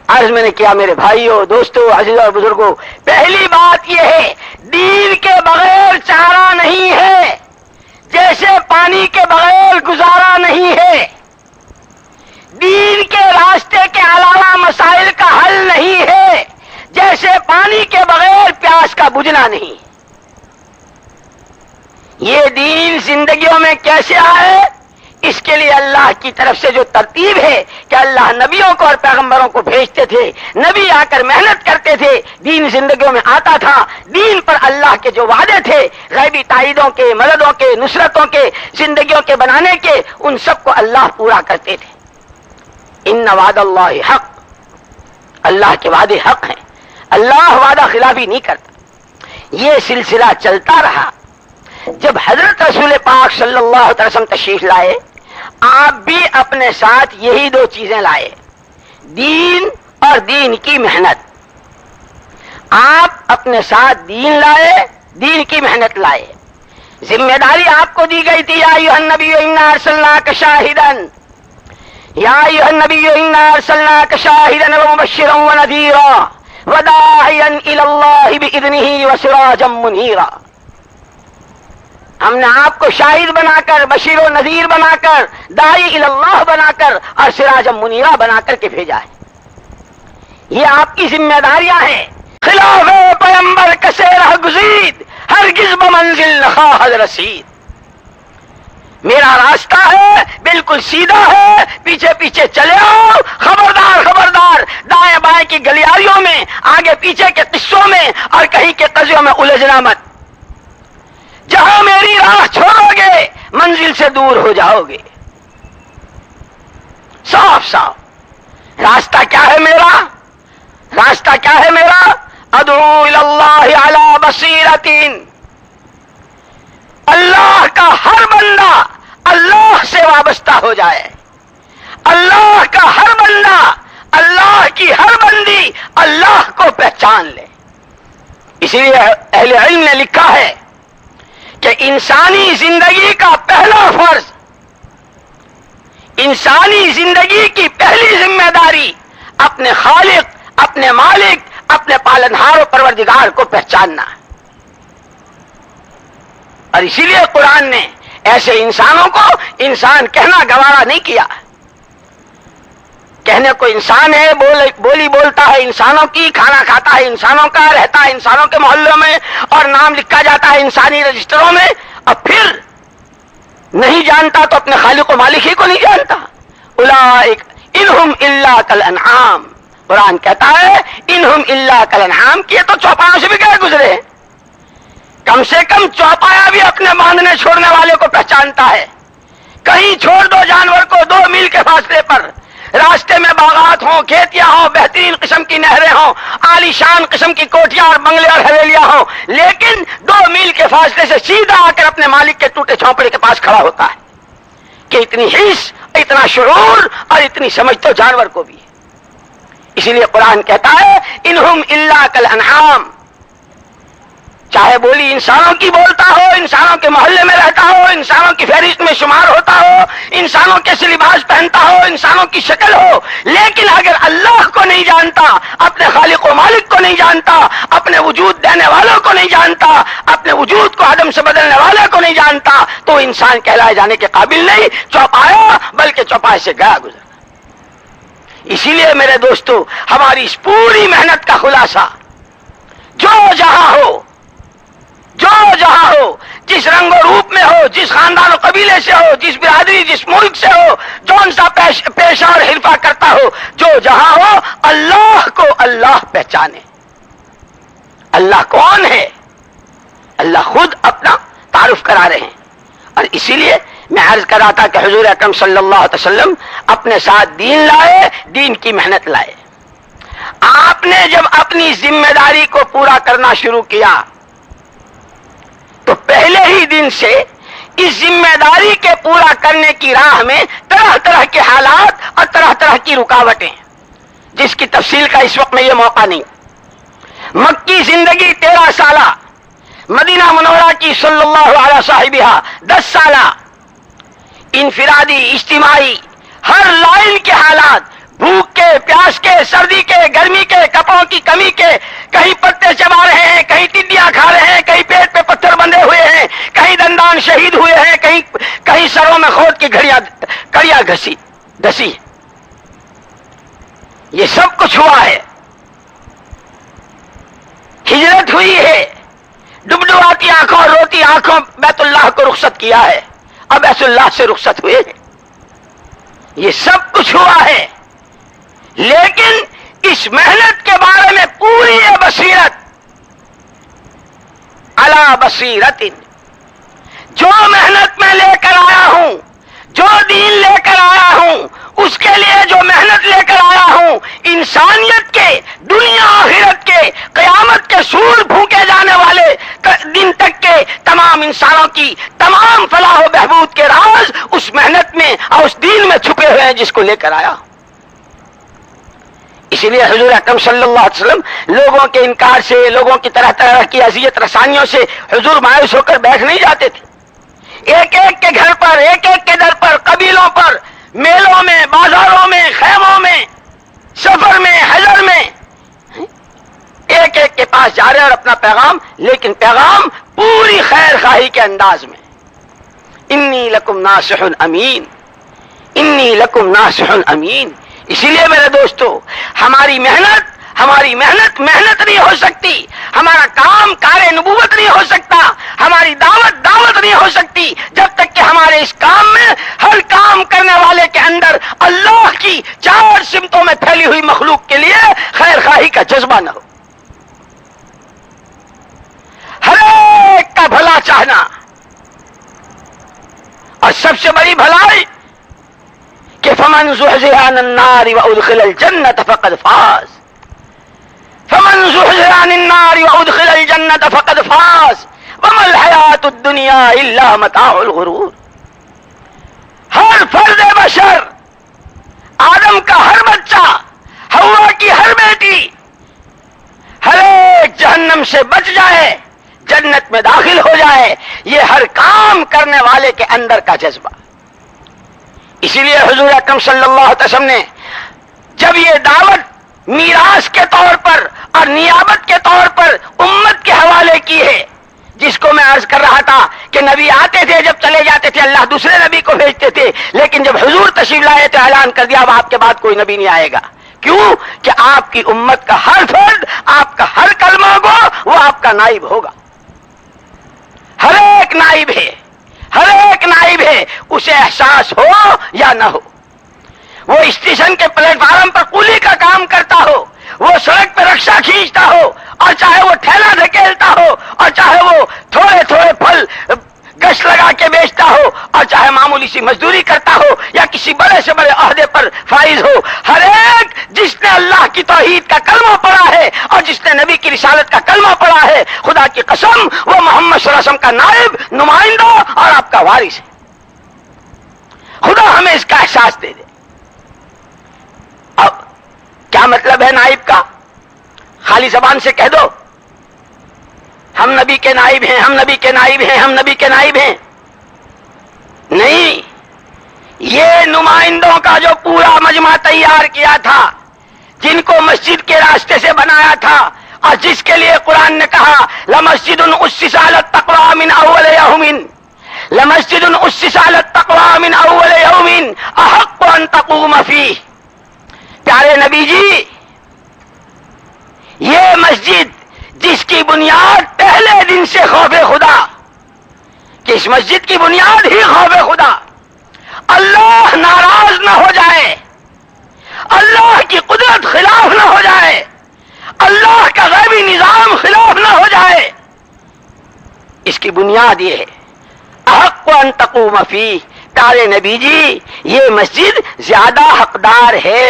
Speaker 1: عرض میں نے کیا میرے بھائیوں، دوستوں، عزیزوں اور بزرگوں، پہلی بات یہ ہے دین کے بغیر چارہ نہیں ہے، جیسے پانی کے بغیر گزارا نہیں ہے۔ دین کے راستے کے علاوہ مسائل کا حل نہیں ہے، جیسے پانی کے بغیر پیاس کا بجھنا نہیں۔ یہ دین زندگیوں میں کیسے آئے؟ اس کے لیے اللہ کی طرف سے جو ترتیب ہے کہ اللہ نبیوں کو اور پیغمبروں کو بھیجتے تھے، نبی آ کر محنت کرتے تھے، دین زندگیوں میں آتا تھا، دین پر اللہ کے جو وعدے تھے غیبی تائیدوں کے، مددوں کے، نصرتوں کے، زندگیوں کے بنانے کے، ان سب کو اللہ پورا کرتے تھے۔ ان وعد اللہ حق، اللہ کے وعدے حق ہیں، اللہ وعدہ خلافی نہیں کرتا۔ یہ سلسلہ چلتا رہا۔ جب حضرت رسول پاک صلی اللہ علیہ وسلم تشریف لائے، آپ بھی اپنے ساتھ یہی دو چیزیں لائے، دین اور دین کی محنت۔ آپ اپنے ساتھ دین لائے، دین کی محنت لائے۔ ذمہ داری آپ کو دی گئی تھی، یا ایھا النبی انا ارسلناک شاہدا، یا ایھا النبی انا ارسلناک شاہدا ومبشرا ونذیرا وداعیا الی اللہ باذنہ وسراجا منیرا۔ ہم نے آپ کو شاہد بنا کر، بشیر و نذیر بنا کر، داعی اللہ بنا کر اور سراج منیرہ بنا کر کے بھیجا ہے۔ یہ آپ کی ذمہ داریاں ہیں۔ خلاف پیمبر کسے رہ گزید، ہرگز بمنزل نخواہد رسید۔ میرا راستہ ہے بالکل سیدھا ہے، پیچھے پیچھے چلے آؤ، خبردار خبردار، دائیں بائیں کی گلیاریوں میں، آگے پیچھے کے قصوں میں اور کہیں کے قضیوں میں الجھنا مت۔ جہاں میری راہ چھوڑو گے منزل سے دور ہو جاؤ گے۔ صاف صاف راستہ کیا ہے میرا؟ راستہ کیا ہے میرا؟ ادعو الی اللہ علی بصیرۃ۔ اللہ کا ہر بندہ اللہ سے وابستہ ہو جائے، اللہ کا ہر بندہ، اللہ کی ہر بندی اللہ کو پہچان لے۔ اسی لیے اہل علم نے لکھا ہے کہ انسانی زندگی کا پہلا فرض، انسانی زندگی کی پہلی ذمہ داری اپنے خالق، اپنے مالک، اپنے پالنہار و پروردگار کو پہچاننا ہے۔ اور اسی لیے قرآن نے ایسے انسانوں کو انسان کہنا گوارا نہیں کیا. کہنے کو انسان ہے، بولی بولتا ہے انسانوں کی، کھانا کھاتا ہے انسانوں کا، رہتا ہے انسانوں کے محلوں میں، اور نام لکھا جاتا ہے انسانی رجسٹروں میں، اور پھر نہیں جانتا تو اپنے خالق و مالک ہی کو نہیں جانتا. اولئک انہم الا کالانعام، قرآن کہتا ہے انہم الا کالانعام، کیے تو چوپایوں سے بھی گئے گزرے. کم سے کم چوپایا بھی اپنے باندھنے چھوڑنے والے کو پہچانتا ہے. کہیں چھوڑ دو جانور کو 2 میل کے فاصلے پر، راستے میں باغات ہوں، کھیتیاں ہوں، بہترین قسم کی نہریں ہوں، عالی شان قسم کی کوٹیاں اور بنگلے اور حویلیاں ہوں، لیکن 2 میل کے فاصلے سے سیدھا آ کر اپنے مالک کے ٹوٹے جھونپڑے کے پاس کھڑا ہوتا ہے. کہ اتنی حس، اتنا شعور اور اتنی سمجھ تو جانور کو بھی ہے. اسی لیے قرآن کہتا ہے انہم الا کالانعام. چاہے بولی انسانوں کی بولتا ہو، انسانوں کے محلے میں رہتا ہو، انسانوں کی فہرست میں شمار ہوتا ہو، انسانوں کے سے لباس پہنتا ہو، انسانوں کی شکل ہو، لیکن اگر اللہ کو نہیں جانتا، اپنے خالق و مالک کو نہیں جانتا، اپنے وجود دینے والوں کو نہیں جانتا، اپنے وجود کو عدم سے بدلنے والے کو نہیں جانتا، تو انسان کہلائے جانے کے قابل نہیں، چوپایا بلکہ چوپائے سے گیا گزرا. اسی لیے میرے دوستو، ہماری اس پوری محنت کا خلاصہ جو جہاں ہو، جس رنگ و روپ میں ہو، جس خاندان و قبیلے سے ہو، جس برادری، جس ملک سے ہو، جون سا پیشہ اور حرفہ کرتا ہو، جو جہاں ہو، اللہ کو اللہ پہچانے. اللہ کون ہے؟ اللہ خود اپنا تعارف کرا رہے ہیں. اور اسی لیے میں عرض کر رہا تھا کہ حضور اکرم صلی اللہ علیہ وسلم اپنے ساتھ دین لائے، دین کی محنت لائے. آپ نے جب اپنی ذمہ داری کو پورا کرنا شروع کیا تو پہلے ہی دن سے اس ذمہ داری کے پورا کرنے کی راہ میں طرح طرح کے حالات اور طرح طرح کی رکاوٹیں، جس کی تفصیل کا اس وقت میں یہ موقع نہیں. مکی زندگی 13 سالہ، مدینہ منورہ کی صلی اللہ علیہ صاحبہ 10 سالہ، انفرادی، اجتماعی، ہر لائن کے حالات، بھوک کے، پیاس کے، سردی کے، گرمی کے، کپڑوں کی کمی کے، کہیں پتے چبا رہے ہیں، کہیں ٹڈیاں کھا رہے ہیں، کہیں پیٹ پہ پتھر بندھے ہوئے ہیں، کہیں دندان شہید ہوئے ہیں، کہیں سروں میں خود کی کڑیاں گھسی. یہ سب کچھ ہوا ہے. ہجرت ہوئی ہے، ڈبڈباتی آنکھوں، روتی آنکھوں بیت اللہ کو رخصت کیا ہے، اب بیت اللہ سے رخصت ہوئے ہیں. یہ سب کچھ ہوا ہے، لیکن اس محنت کے بارے میں پوری بصیرت، علی بصیرت، جو محنت میں لے کر آیا ہوں، جو دین لے کر آیا ہوں، اس کے لیے جو محنت لے کر آیا ہوں، انسانیت کے، دنیا آخرت کے، قیامت کے سور بھونکے جانے والے دن تک کے تمام انسانوں کی تمام فلاح و بہبود کے راز اس محنت میں اور اس دین میں چھپے ہوئے ہیں جس کو لے کر آیا ہوں. اسی لیے حضور اکرم صلی اللہ علیہ وسلم لوگوں کے انکار سے، لوگوں کی طرح طرح کی اذیت رسانیوں سے حضور مایوس ہو کر بیٹھ نہیں جاتے تھے. ایک ایک کے گھر پر، ایک ایک کے در پر، قبیلوں پر، میلوں میں، بازاروں میں، خیموں میں، سفر میں، حضر میں، ایک ایک کے پاس جا رہے اور اپنا پیغام، لیکن پیغام پوری خیر خواہی کے انداز میں. انی لکم ناصح امین، انی لکم ناصح امین. اسی لیے میرے دوستو، ہماری محنت نہیں ہو سکتی، ہمارا کام کار نبوت نہیں ہو سکتا، ہماری دعوت نہیں ہو سکتی جب تک کہ ہمارے اس کام میں، ہر کام کرنے والے کے اندر اللہ کی 4 سمتوں میں پھیلی ہوئی مخلوق کے لیے خیر خواہی کا جذبہ نہ ہو. ہر ایک کا بھلا چاہنا، اور سب سے بڑی بھلائی کہ فمن زحزح عن النار وادخل الجنة فقد فاز، فمن زحزح عن النار وادخل الجنة فقد فاز وما الحیاة الدنیا الا متاع الغرور. ہر فرد بشر، آدم کا ہر بچہ، حوا کی ہر بیٹی، ہر ایک جہنم سے بچ جائے، جنت میں داخل ہو جائے، یہ ہر کام کرنے والے کے اندر کا جذبہ. اسی لیے حضور اکرم صلی اللہ علیہ وسلم نے جب یہ دعوت میراث کے طور پر اور نیابت کے طور پر امت کے حوالے کی ہے، جس کو میں عرض کر رہا تھا کہ نبی آتے تھے، جب چلے جاتے تھے اللہ دوسرے نبی کو بھیجتے تھے، لیکن جب حضور تشریف لائے تو اعلان کر دیا اب آپ کے بعد کوئی نبی نہیں آئے گا۔ کیوں؟ کہ آپ کی امت کا ہر فرد، آپ کا ہر کلمہ گو وہ آپ کا نائب ہوگا، ہر ایک نائب ہے، ہر ایک نائب ہے، اسے احساس ہو یا نہ ہو۔ وہ اسٹیشن کے پلیٹ فارم پر کولی کا کام کرتا ہو، وہ سڑک پہ رکشہ کھینچتا ہو، اور چاہے وہ ٹھیلا دھکیلتا ہو، اور چاہے وہ تھوڑے تھوڑے پھل گشت لگا کے بیچتا ہو، اور چاہے معمولی سی مزدوری کرتا ہو یا کسی بڑے سے بڑے عہدے پر فائز ہو، ہر ایک جس نے اللہ کی توحید کا کلمہ پڑھا ہے اور جس نے نبی کی رسالت کا کلمہ پڑھا ہے، خدا کی قسم وہ محمد صلی اللہ علیہ وسلم کا نائب، نمائندہ اور آپ کا وارث ہے۔ خدا ہمیں اس کا احساس دے دے۔ اب کیا مطلب ہے نائب کا؟ خالی زبان سے کہہ دو ہم نبی کے نائب ہیں، ہم نبی کے نائب ہیں، ہم نبی کے نائب ہیں، نہیں، یہ نمائندوں کا جو پورا مجمع تیار کیا تھا، جن کو مسجد کے راستے سے بنایا تھا، اور جس کے لیے قرآن نے کہا لَمَسْجِدٌ أُسِّسَ عَلَى التَّقْوَىٰ مِنْ أَوَّلِ يَوْمٍ لَمَسْجِدٌ أُسِّسَ عَلَى التَّقْوَىٰ مِنْ أَوَّلِ يَوْمٍ أَحَقُّ أَن تَقُومَ فِيهِ۔ پیارے نبی جی، یہ مسجد جس کی بنیاد پہلے دن سے خوف خدا، کہ اس مسجد کی بنیاد ہی خوف خدا، اللہ ناراض نہ ہو جائے، اللہ کی قدرت خلاف نہ ہو جائے، اللہ کا غیبی نظام خلاف نہ ہو جائے، اس کی بنیاد یہ ہے احق ان تقوم فیہ۔ پیارے نبی جی، یہ مسجد زیادہ حقدار ہے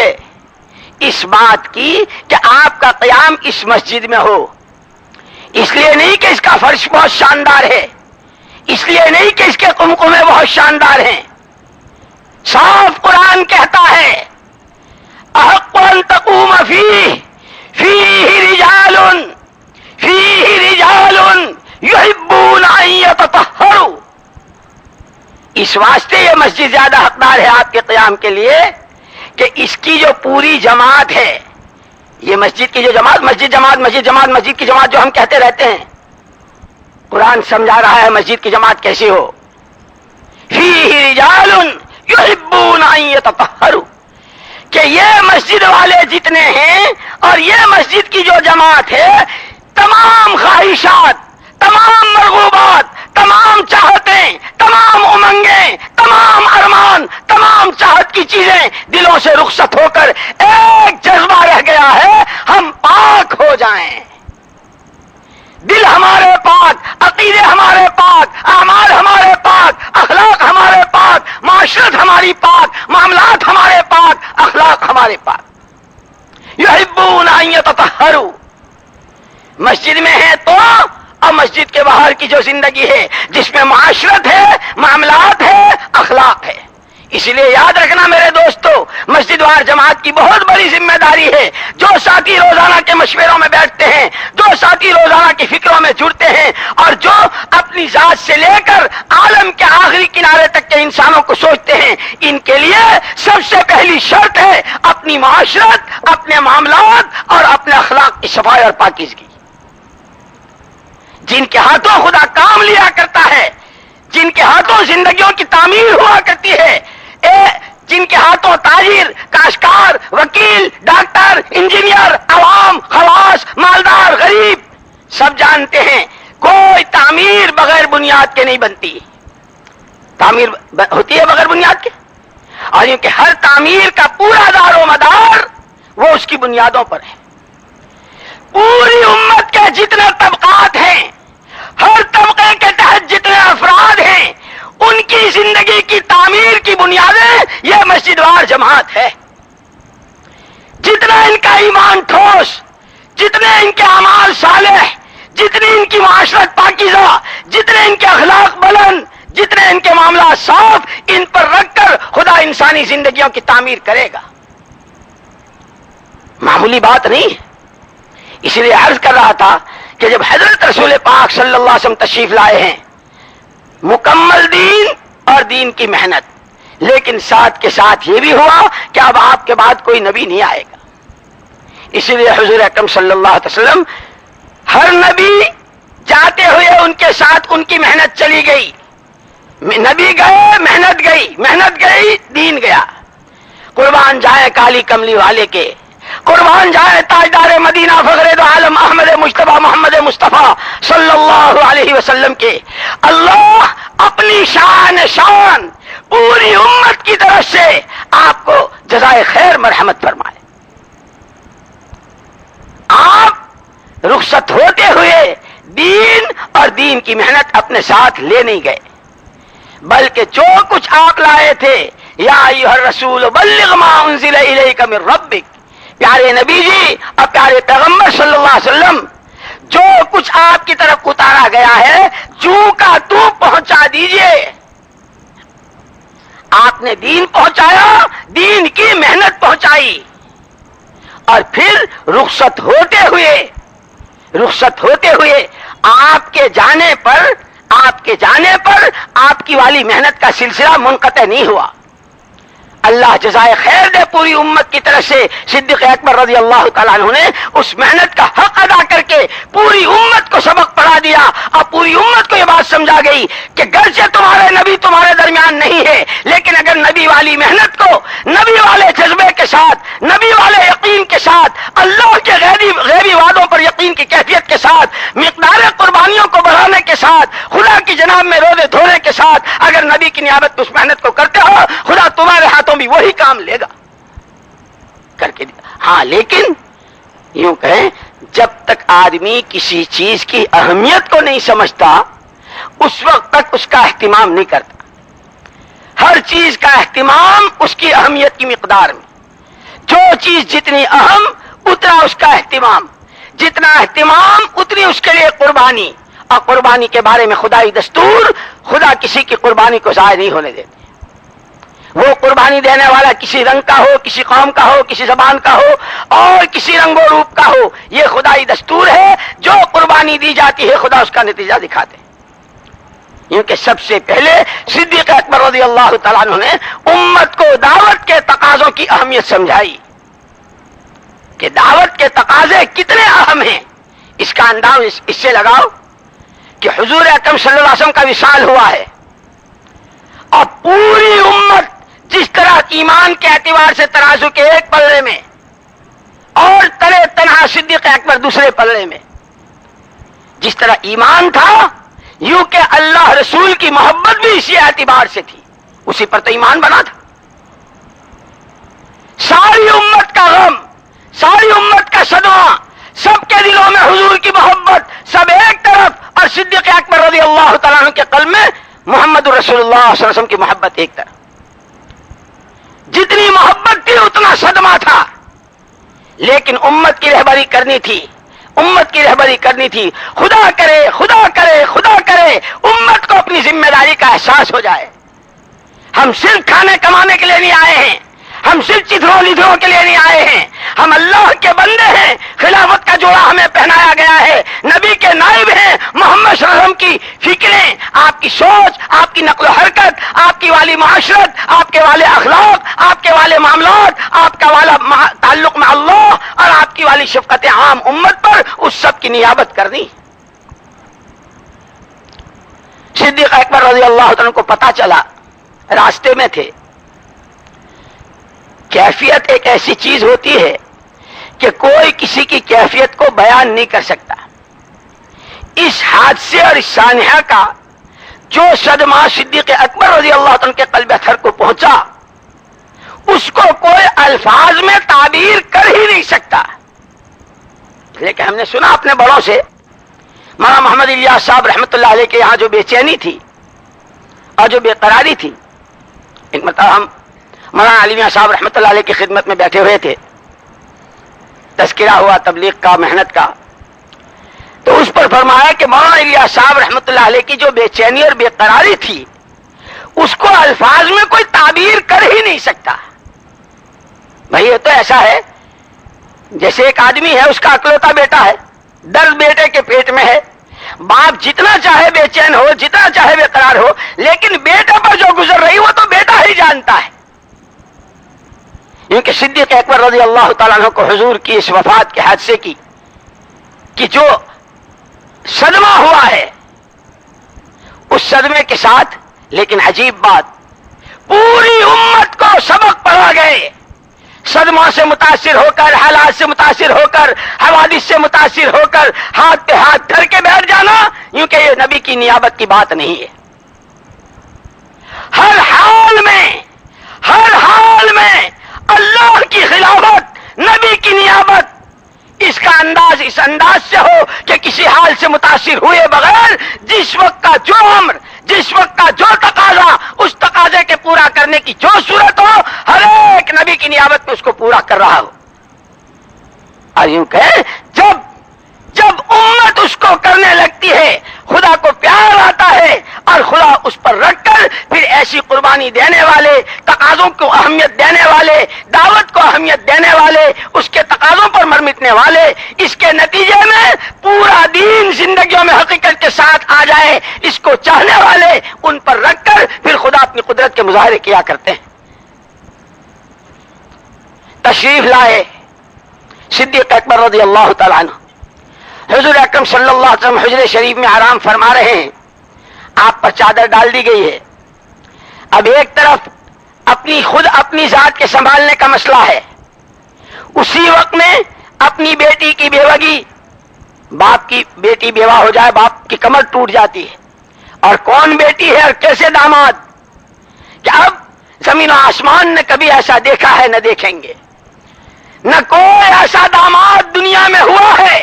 Speaker 1: اس بات کی کہ آپ کا قیام اس مسجد میں ہو، اس لیے نہیں کہ اس کا فرش بہت شاندار ہے، اس لیے نہیں کہ اس کے قمقمے بہت شاندار ہیں، صاف قرآن کہتا ہے احق ان تقوم فیہ فیہ رجال یحبون ان یتطہروا۔ اس واسطے یہ مسجد زیادہ حقدار ہے آپ کے قیام کے لیے کہ اس کی جو پوری جماعت ہے، یہ مسجد کی جو جماعت، مسجد کی جماعت جو ہم کہتے رہتے ہیں، قرآن سمجھا رہا ہے مسجد کی جماعت کیسی ہو۔ فیہ رجال یحبون ان یتطہروا، کہ یہ مسجد والے جتنے ہیں اور یہ مسجد کی جو جماعت ہے، تمام خواہشات، تمام مرغوبات، تمام چاہتیں، تمام امنگیں، تمام ارمان، تمام چاہت کی چیزیں دلوں سے رخصت ہو کر ایک جذبہ رہ گیا ہے، ہم پاک ہو جائیں، دل ہمارے پاک، عقیدے ہمارے پاک، اعمال ہمارے پاک، اخلاق ہمارے پاک، معاشرت ہماری پاک، معاملات ہمارے پاک، اخلاق ہمارے پاک۔ یحبون ان یتطہروا، مسجد میں ہے تو، اور مسجد کے باہر کی جو زندگی ہے جس میں معاشرت ہے، معاملات ہے، اخلاق ہے۔ اس لیے یاد رکھنا میرے دوستو، مسجد وار جماعت کی بہت بڑی ذمہ داری ہے۔ جو ساتھی روزانہ کے مشوروں میں بیٹھتے ہیں، جو ساتھی روزانہ کی فکروں میں جڑتے ہیں، اور جو اپنی ذات سے لے کر عالم کے آخری کنارے تک کے انسانوں کو سوچتے ہیں، ان کے لیے سب سے پہلی شرط ہے اپنی معاشرت، اپنے معاملات اور اپنے اخلاق کی صفائی اور پاکیزگی۔ جن کے ہاتھوں خدا کام لیا کرتا ہے، جن کے ہاتھوں زندگیوں کی تعمیر ہوا کرتی ہے، جن کے ہاتھوں تاجر، کاشتکار، وکیل، ڈاکٹر، انجینئر، عوام، خواص، مالدار، غریب سب جانتے ہیں کوئی تعمیر بغیر بنیاد کے نہیں بنتی۔ تعمیر ہوتی ہے بغیر بنیاد کے، اور یہ کہ ہر تعمیر کا پورا دار و مدار وہ اس کی بنیادوں پر ہے۔ پوری امت کے جتنے طبقات ہیں، ہر طبقے کے تحت جتنے افراد ہیں، ان کی زندگی کی تعمیر کی بنیادیں یہ مسجد وار جماعت ہے۔ جتنا ان کا ایمان ٹھوس، جتنے ان کے اعمال صالح، جتنی ان کی معاشرت پاکیزہ، جتنے ان کے اخلاق بلند، جتنے ان کے معاملات صاف، ان پر رکھ کر خدا انسانی زندگیوں کی تعمیر کرے گا۔ معمولی بات نہیں ہے۔ اس لیے عرض کر رہا تھا کہ جب حضرت رسول پاک صلی اللہ علیہ وسلم تشریف لائے ہیں، مکمل دین اور دین کی محنت، لیکن ساتھ کے ساتھ یہ بھی ہوا کہ اب آپ کے بعد کوئی نبی نہیں آئے گا۔ اس لیے حضور اکرم صلی اللہ علیہ وسلم ہر نبی جاتے ہوئے ان کے ساتھ ان کی محنت چلی گئی، نبی گئے، محنت گئی، دین گیا۔ قربان جائے کالی کملی والے کے، قربان جائے تاجدار مدینہ فخر دو عالم احمد مجتبی محمد مصطفیٰ صلی اللہ علیہ وسلم کے۔ اللہ اپنی شان پوری امت کی طرف سے آپ کو جزائے خیر مرحمت فرمائے۔ آپ رخصت ہوتے ہوئے دین اور دین کی محنت اپنے ساتھ لے نہیں گئے، بلکہ جو کچھ آپ لائے تھے، یا ایھا الرسول بلغ ما انزل الیک من ربک، پیارے نبی جی اور پیارے پیغمبر صلی اللہ علیہ وسلم، جو کچھ آپ کی طرف اتارا گیا ہے جوں کا تو پہنچا دیجئے۔ آپ نے دین پہنچایا، دین کی محنت پہنچائی، اور پھر رخصت ہوتے ہوئے آپ کے جانے پر آپ کی والی محنت کا سلسلہ منقطع نہیں ہوا۔ اللہ جزائے خیر دے پوری امت کی طرف سے صدیق اکبر رضی اللہ تعالیٰ عنہ نے اس محنت کا حق ادا کر کے پوری امت کو سبق پڑھا دیا، اور پوری امت کو یہ بات سمجھا گئی کہ گرچہ تمہارے نبی تمہارے درمیان نہیں ہے، لیکن اگر نبی والی محنت کو نبی والے جذبے کے ساتھ، نبی والے یقین کے ساتھ، اللہ کے غیبی وعدوں پر یقین کی کیفیت کے ساتھ، مقدار قربانیوں کو بڑھانے کے ساتھ، خدا کی جناب میں روزے دھونے کے ساتھ اگر نبی کی نیابت اس محنت کو کرتے ہو، خدا تمہارے ہاتھوں بھی وہی کام لے گا کر کے دیا۔ ہاں لیکن یوں کہیں، جب تک آدمی کسی چیز کی اہمیت کو نہیں سمجھتا اس وقت تک اس کا اہتمام نہیں کرتا۔ ہر چیز کا اہتمام اس کی اہمیت کی مقدار میں، جو چیز جتنی اہم اتنا اس کا اہتمام، جتنا اہتمام اتنی اس کے لیے قربانی، اور قربانی کے بارے میں خدائی دستور، خدا کسی کی قربانی کو ضائع نہیں ہونے دیتے۔ وہ قربانی دینے والا کسی رنگ کا ہو، کسی قوم کا ہو، کسی زبان کا ہو، اور کسی رنگ و روپ کا ہو، یہ خدائی دستور ہے۔ جو قربانی دی جاتی ہے خدا اس کا نتیجہ دکھاتے ہیں۔ کیونکہ سب سے پہلے صدیق اکبر رضی اللہ تعالیٰ عنہ نے امت کو دعوت کے تقاضوں کی اہمیت سمجھائی کہ دعوت کے تقاضے کتنے اہم ہیں۔ اس کا انداز اس سے لگاؤ کہ حضور اکرم صلی اللہ علیہ وسلم کا وصال ہوا ہے، اور پوری امت جس طرح ایمان کے اعتبار سے ترازو کے ایک پلڑے میں اور ترے تنہا صدیق اکبر دوسرے پلڑے میں، جس طرح ایمان تھا، یوں کہ اللہ رسول کی محبت بھی اسی اعتبار سے تھی، اسی پر تو ایمان بنا تھا۔ ساری امت کا غم، ساری امت کا صدمہ، سب کے دلوں میں حضور کی محبت سب ایک طرف، اور صدیق اکبر رضی اللہ تعالیٰ عنہ کے قلب میں محمد رسول اللہ صلی اللہ علیہ وسلم کی محبت ایک طرف۔ جتنی محبت تھی اتنا صدمہ تھا، لیکن امت کی رہبری کرنی تھی، امت کی رہبری کرنی تھی۔ خدا کرے خدا کرے خدا کرے امت کو اپنی ذمہ داری کا احساس ہو جائے۔ ہم صرف کھانے کمانے کے لیے نہیں آئے ہیں، ہم صرف چتروں لیدروں کے لیے نہیں آئے ہیں، ہم اللہ کے بندے ہیں۔ خلافت کا جوڑا ہمیں پہنایا گیا ہے، نبی کے نائب ہیں، محمد صلی اللہ علیہ وسلم کی فکریں، آپ کی سوچ، آپ کی نقل و حرکت، آپ کی والی معاشرت، آپ کے والے اخلاق، آپ کے والے معاملات، آپ کا والا تعلق میں اللہ، اور آپ کی والی شفقت عام امت پر، اس سب کی نیابت کرنی۔ صدیق اکبر رضی اللہ عنہ کو پتا چلا، راستے میں تھے، کیفیت ایک ایسی چیز ہوتی ہے کہ کوئی کسی کی کیفیت کو بیان نہیں کر سکتا۔ اس حادثے اور اس سانحہ کا جو صدمہ صدیق اکبر رضی اللہ عنہ کے قلب اطہر کو پہنچا، اس کو کوئی الفاظ میں تعبیر کر ہی نہیں سکتا۔ لیکن ہم نے سنا اپنے بڑوں سے، مولانا محمد الیاس صاحب رحمۃ اللہ علیہ کے یہاں جو بے چینی تھی اور جو بے قراری تھی، ایک مرتبہ ہم مولانا علی میاں صاحب رحمۃ اللہ علیہ کی خدمت میں بیٹھے ہوئے تھے، تذکرہ ہوا تبلیغ کا، محنت کا، تو اس پر فرمایا کہ مولانا الیاس صاحب رحمۃ اللہ علیہ کی جو بے چینی اور بے قراری تھی، اس کو الفاظ میں کوئی تعبیر کر ہی نہیں سکتا۔ بھائی یہ تو ایسا ہے جیسے ایک آدمی ہے، اس کا اکلوتا بیٹا ہے، درد بیٹے کے پیٹ میں ہے، باپ جتنا چاہے بے چین ہو، جتنا چاہے بے قرار ہو، لیکن بیٹے پر جو گزر رہی وہ تو بیٹا ہی جانتا ہے۔ کیونکہ صدیق اکبر رضی اللہ تعالیٰ عنہ کو حضور کی اس وفات کے حادثے کی جو صدمہ ہوا ہے، اس صدمے کے ساتھ لیکن عجیب بات، پوری امت کو سبق پڑھا گئے، صدموں سے متاثر ہو کر، حالات سے متاثر ہو کر، حوادث سے متاثر ہو کر ہاتھ پہ ہاتھ دھر کے بیٹھ جانا، یوں کہ یہ نبی کی نیابت کی بات نہیں ہے۔ ہر حال میں اللہ کی خلافت، نبی کی نیابت، اس کا انداز اس انداز سے ہو کہ کسی حال سے متاثر ہوئے بغیر جس وقت کا جو امر، جس وقت کا جو تقاضا، اس تقاضے کے پورا کرنے کی جو صورت ہو، ہر ایک نبی کی نیابت میں اس کو پورا کر رہا ہو۔ اور یوں کہ جب امت اس کو کرنے لگتی ہے، خدا کو پیار آتا ہے اور خدا اس پر رکھ کر پھر ایسی قربانی دینے والے، تقاضوں کو اہمیت دینے والے، دعوت کو اہمیت دینے والے، اس کے تقاضوں پر مر مٹنے والے، اس کے نتیجے میں پورا دین زندگیوں میں حقیقت کے ساتھ آ جائے، اس کو چاہنے والے ان پر رکھ کر پھر خدا اپنی قدرت کے مظاہرے کیا کرتے ہیں۔ تشریف لائے صدیق اکبر رضی اللہ تعالیٰ عنہ، حضور اکرم صلی اللہ علیہ وسلم حجرے شریف میں آرام فرما رہے ہیں، آپ پر چادر ڈال دی گئی ہے۔ اب ایک طرف اپنی ذات کے سنبھالنے کا مسئلہ ہے، اسی وقت میں اپنی بیٹی کی بیوگی، باپ کی بیٹی بیوہ ہو جائے باپ کی کمر ٹوٹ جاتی ہے، اور کون بیٹی ہے اور کیسے داماد، کہ اب زمین و آسمان نے کبھی ایسا دیکھا ہے نہ دیکھیں گے، نہ کوئی ایسا داماد دنیا میں ہوا ہے،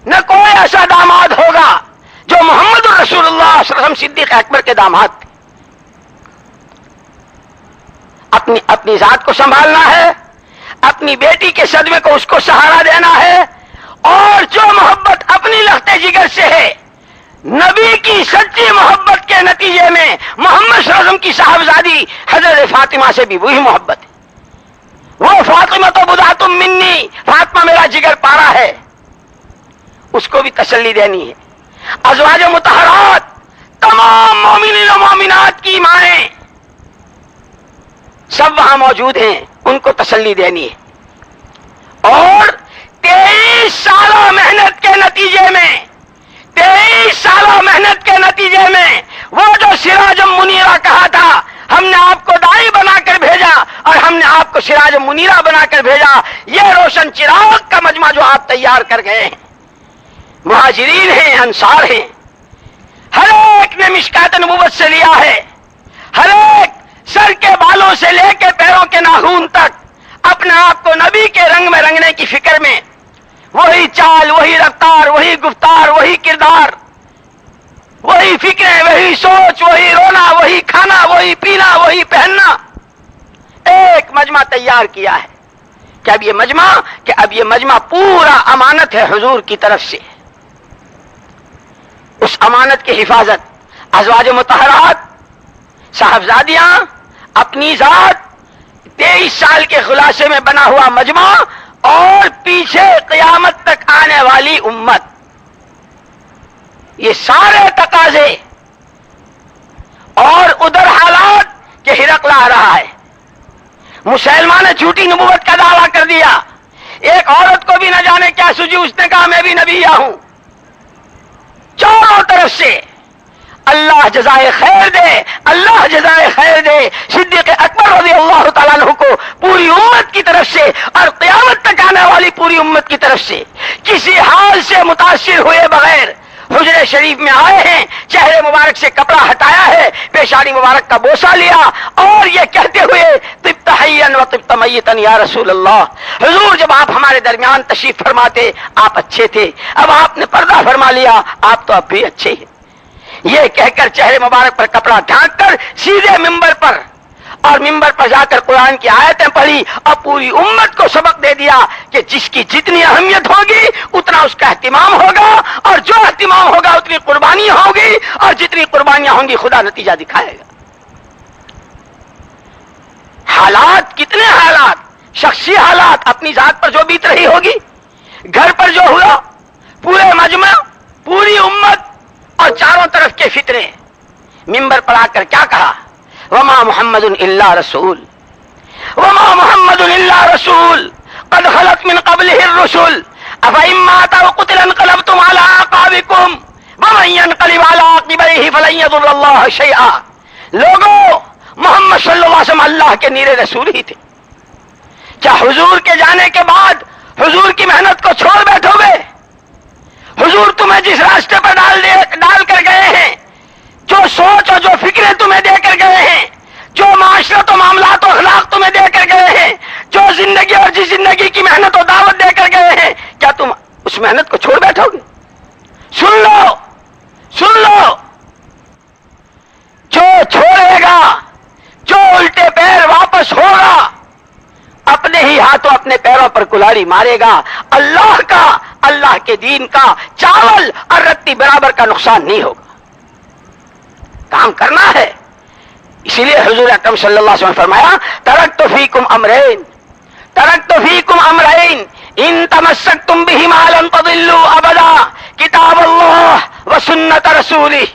Speaker 1: نہ کوئی ایسا داماد ہوگا جو محمد رسول اللہ صلی اللہ علیہ وسلم صدیق اکبر کے داماد تھے۔ اپنی ذات کو سنبھالنا ہے، اپنی بیٹی کے صدمے کو اس کو سہارا دینا ہے، اور جو محبت اپنی لخت جگر سے ہے، نبی کی سچی محبت کے نتیجے میں محمد صلی اللہ علیہ وسلم کی صاحبزادی حضرت فاطمہ سے بھی وہی محبت ہے۔ وہ فاطمہ تو بضعۃ منی، فاطمہ میرا جگر پارا ہے، اس کو بھی تسلی دینی ہے۔ ازواج مطہرات، تمام مومنین و مومنات کی مائیں سب وہاں موجود ہیں، ان کو تسلی دینی ہے۔ اور 23 سالہ محنت کے نتیجے میں وہ جو سراج منیرہ کہا تھا، ہم نے آپ کو داعی بنا کر بھیجا اور ہم نے آپ کو سراج منیرہ بنا کر بھیجا، یہ روشن چراغ کا مجمع جو آپ تیار کر گئے ہیں، مہاجرین ہیں، انصار ہیں، ہر ایک نے مشکات نبوت سے لیا ہے، ہر ایک سر کے بالوں سے لے کے پیروں کے ناخن تک اپنے آپ کو نبی کے رنگ میں رنگنے کی فکر میں، وہی چال، وہی رفتار، وہی گفتار، وہی کردار، وہی فکریں، وہی سوچ، وہی رونا، وہی کھانا، وہی پینا، وہی پہننا، ایک مجمع تیار کیا ہے کہ اب یہ مجمع پورا امانت ہے حضور کی طرف سے۔ اس امانت کی حفاظت، ازواج مطہرات، صاحبزادیاں، اپنی ذات، 23 سال کے خلاصے میں بنا ہوا مجمع، اور پیچھے قیامت تک آنے والی امت، یہ سارے تقاضے، اور ادھر حالات کہ ہرقل آ رہا ہے، مسلمان نے جھوٹی نبوت کا دعویٰ کر دیا، ایک عورت کو بھی نہ جانے کیا سوجی، اس نے کہا میں بھی نبی ہوں، چاروں طرف سے اللہ جزائے خیر دے، اللہ جزائے خیر دے صدیق اکبر رضی اللہ تعالیٰ عنہ کو پوری امت کی طرف سے اور قیامت تک آنے والی پوری امت کی طرف سے کسی حال سے متاثر ہوئے بغیر حجرے شریف میں آئے ہیں، چہرے مبارک سے کپڑا ہٹایا ہے، پیشانی مبارک کا بوسہ لیا، اور یہ کہتے ہوئے طبت حیا و طبت میتا یا رسول اللہ، حضور جب آپ ہمارے درمیان تشریف فرماتے آپ اچھے تھے، اب آپ نے پردہ فرما لیا، آپ تو اب بھی اچھے ہیں، یہ کہہ کر چہرے مبارک پر کپڑا ڈھانک کر سیدھے ممبر پر، اور ممبر پر جا کر قرآن کی آیتیں پڑھی اور پوری امت کو سبق دے دیا کہ جس کی جتنی اہمیت ہوگی اتنا اس کا اہتمام ہوگا، اور جو اہتمام ہوگا اتنی قربانی ہوگی، اور جتنی قربانیاں ہوں گی خدا نتیجہ دکھائے گا۔ حالات، کتنے حالات، شخصی حالات، اپنی ذات پر جو بیت رہی ہوگی، گھر پر جو ہوا، پورے مجمع، پوری امت، اور چاروں طرف کے فتنے، ممبر پر آ کر کیا کہا؟ وما محمد الا رسول، وما محمد الا رسول قد خلت من قبله الرسل افإن مات وقتل انقلبتم على اعقابكم ومن ينقلب على عقبيه فلن يضر الله شيئا. لوگوں، محمد صلی اللہ علیہ وسلم اللہ کے نیرے رسول ہی تھے. کیا حضور کے جانے کے بعد حضور کی محنت کو چھوڑ بیٹھو گے؟ حضور تمہیں جس راستے پر ڈال کر گئے ہیں، جو سوچ اور جو فکریں تمہیں دے کر گئے ہیں، جو معاشرت و معاملات و اخلاق تمہیں دے کر گئے ہیں، جو زندگی اور جس زندگی کی محنت و دعوت دے کر گئے ہیں، کیا تم اس محنت کو چھوڑ بیٹھو گے؟ سن لو، سن لو، جو چھوڑے گا، جو الٹے پیر واپس ہوگا، اپنے ہی ہاتھوں اپنے پیروں پر کلاڑی مارے گا. اللہ کا، اللہ کے دین کا چاول اور رتی برابر کا نقصان نہیں ہوگا. کام کرنا ہے. اسی لیے حضور اکرم صلی اللہ علیہ وسلم نے فرمایا ترکت فیکم امرین، ترکت فیکم امرین ان تمسکتم بہما لن تضلوا ابدا، کتاب اللہ و سنت رسولہ.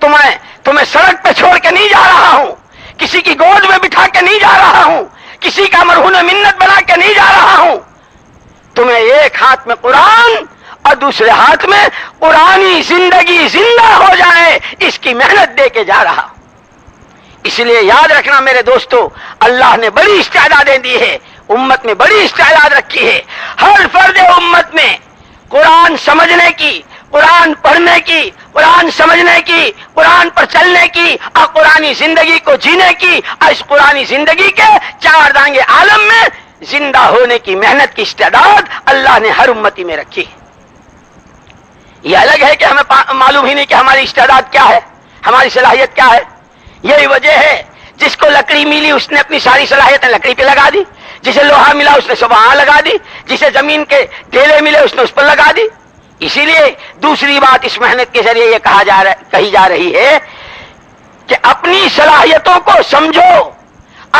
Speaker 1: تمہیں سڑک پہ چھوڑ کے نہیں جا رہا ہوں، کسی کی گود میں بٹھا کے نہیں جا رہا ہوں، کسی کا مرہون منت بنا کے نہیں جا رہا ہوں. تمہیں ایک ہاتھ میں قرآن اور دوسرے ہاتھ میں قرآنی زندگی زندہ ہو جائے، اس کی محنت دے کے جا رہا ہوں. اس لیے یاد رکھنا میرے دوستو، اللہ نے بڑی استعدادیں دی ہے، امت میں بڑی استعداد رکھی ہے. ہر فرد امت میں قرآن سمجھنے کی، قرآن پڑھنے کی، قرآن سمجھنے کی، قرآن پر چلنے کی اور قرآنی زندگی کو جینے کی اور اس قرآنی زندگی کے چار دانگے عالم میں زندہ ہونے کی محنت کی استعداد اللہ نے ہر امتی میں رکھی. یہ الگ ہے کہ ہمیں معلوم ہی نہیں کہ ہماری استعداد کیا ہے، ہماری صلاحیت کیا ہے. یہی وجہ ہے جس کو لکڑی ملی اس نے اپنی ساری صلاحیتیں لکڑی پہ لگا دی، جسے لوہا ملا اس نے سب وہاں لگا دی، جسے زمین کے ڈھیلے ملے اس نے اس پر لگا دی. اسی لیے دوسری بات اس محنت کے ذریعے یہ کہی جا رہی ہے کہ اپنی صلاحیتوں کو سمجھو،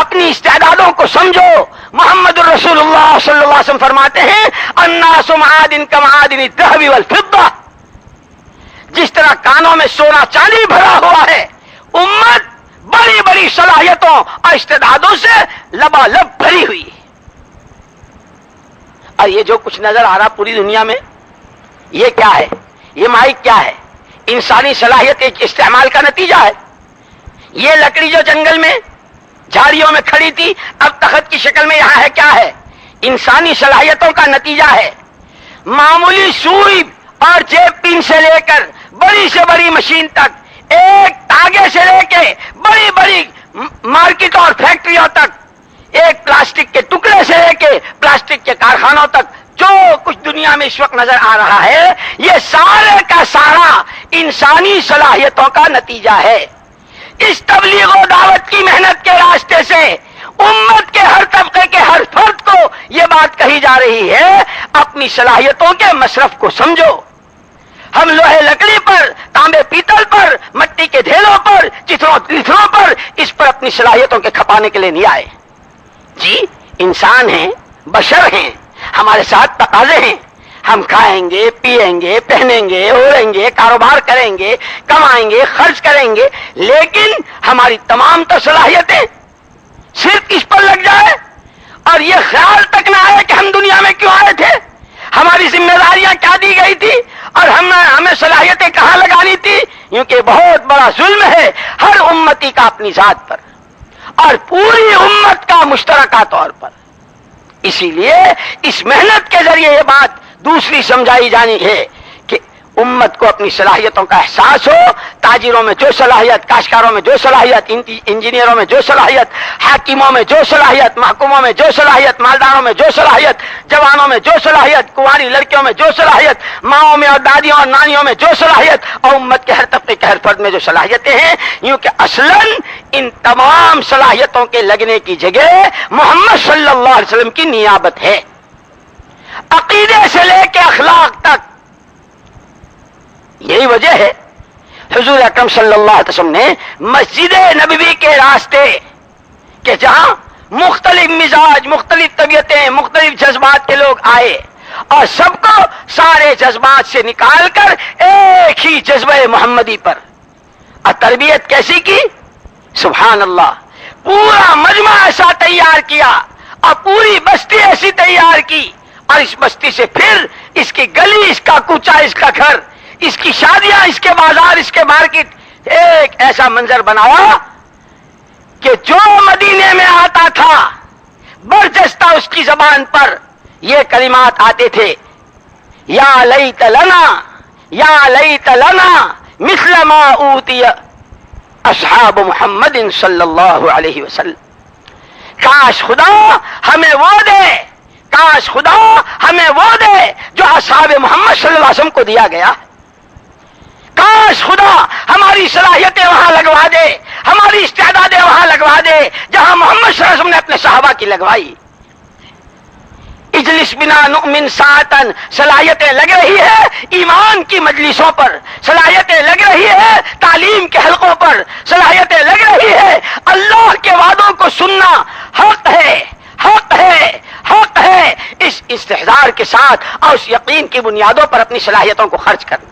Speaker 1: اپنی استعدادوں کو سمجھو. محمد الرسول اللہ صلی اللہ علیہ وسلم فرماتے ہیں الناس معادن کمعادن الذهب والفضة. جس طرح کانوں میں سونا چاندی بھرا ہوا ہے، امت بڑی بڑی صلاحیتوں اور استعدادوں سے لبالب بھری ہوئی ہے. اور یہ جو کچھ نظر آ رہا پوری دنیا میں، یہ کیا ہے؟ یہ مائک کیا ہے؟ انسانی صلاحیت کے استعمال کا نتیجہ ہے. یہ لکڑی جو جنگل میں جھاڑیوں میں کھڑی تھی اب تخت کی شکل میں یہاں ہے، کیا ہے؟ انسانی صلاحیتوں کا نتیجہ ہے. معمولی سوئی اور جیب پین سے لے کر بڑی سے بڑی مشین تک، ایک تاگے سے لے کے بڑی بڑی مارکیٹوں اور فیکٹریوں تک، ایک پلاسٹک کے ٹکڑے سے لے کے پلاسٹک کے کارخانوں تک، جو کچھ دنیا میں اس وقت نظر آ رہا ہے یہ سارے کا سارا انسانی صلاحیتوں کا نتیجہ ہے. اس تبلیغ و دعوت کی محنت کے راستے سے امت کے ہر طبقے کے ہر فرد کو یہ بات کہی جا رہی ہے اپنی صلاحیتوں کے مصرف کو سمجھو. ہم لوہے لکڑی پر، تانبے پیتل پر، مٹی کے ڈھیلوں پر، چتروں پر اس پر اپنی صلاحیتوں کے کھپانے کے لیے نہیں آئے. جی انسان ہیں، بشر ہیں، ہمارے ساتھ تقاضے ہیں. ہم کھائیں گے، پیئیں گے، پہنیں گے، اوڑھیں گے، کاروبار کریں گے، کمائیں گے، خرچ کریں گے، لیکن ہماری تمام تو صلاحیتیں صرف اس پر لگ جائے اور یہ خیال تک نہ آئے کہ ہم دنیا میں کیوں آئے تھے، ہماری ذمہ داریاں کیا دی گئی تھی اور ہمیں صلاحیتیں کہاں لگانی تھی. کیونکہ بہت بڑا ظلم ہے ہر امتی کا اپنی ذات پر اور پوری امت کا مشترکہ طور پر. اسی لیے اس محنت کے ذریعے یہ بات دوسری سمجھائی جانی ہے کہ امت کو اپنی صلاحیتوں کا احساس ہو. تاجروں میں جو صلاحیت، کاشتکاروں میں جو صلاحیت، انجینئروں میں جو صلاحیت، حاکموں میں جو صلاحیت، محکوموں میں جو صلاحیت، مالداروں میں جو صلاحیت، جوانوں میں جو صلاحیت، کنواری لڑکیوں میں جو صلاحیت، ماؤں میں اور دادیوں اور نانیوں میں جو صلاحیت، اور امت کے ہر طبقے کے ہر فرد میں جو صلاحیتیں ہیں، یوں کہ اصلاً ان تمام صلاحیتوں کے لگنے کی جگہ محمد صلی اللہ علیہ وسلم کی نیابت ہے. عقیدے سے لے کے اخلاق تک. یہی وجہ ہے حضور اکرم صلی اللہ علیہ وسلم نے مسجد نبوی کے راستے کہ جہاں مختلف مزاج، مختلف طبیعتیں، مختلف جذبات کے لوگ آئے اور سب کو سارے جذبات سے نکال کر ایک ہی جذبہ محمدی پر اور تربیت کیسی کی؟ سبحان اللہ. پورا مجمع ایسا تیار کیا اور پوری بستی ایسی تیار کی اور اس بستی سے پھر اس کی گلی، اس کا کوچا، اس کا گھر، اس کی شادیاں، اس کے بازار، اس کے مارکیٹ، ایک ایسا منظر بنایا کہ جو مدینے میں آتا تھا برجستہ اس کی زبان پر یہ کلمات آتے تھے، یا لیت لنا، یا لیت لنا مثل ما اوتی اصحاب محمد صلی اللہ علیہ وسلم. کاش خدا ہمیں وہ دے، کاش خدا ہمیں وہ دے جو اصحاب محمد صلی اللہ علیہ وسلم کو دیا گیا. کاش خدا ہماری صلاحیتیں وہاں لگوا دے، ہماری استعدادیں وہاں لگوا دے جہاں محمد صلی اللہ علیہ وسلم نے اپنے صحابہ کی لگوائی. اجلس بنا نؤمن ساعتن، صلاحیتیں لگ رہی ہے ایمان کی مجلسوں پر، صلاحیتیں لگ رہی ہے تعلیم کے حلقوں پر، صلاحیتیں لگ رہی ہے اللہ کے وعدوں کو سننا. حق ہے، حق ہے، حق ہے اس استحضار کے ساتھ اور اس یقین کی بنیادوں پر اپنی صلاحیتوں کو خرچ کرنا.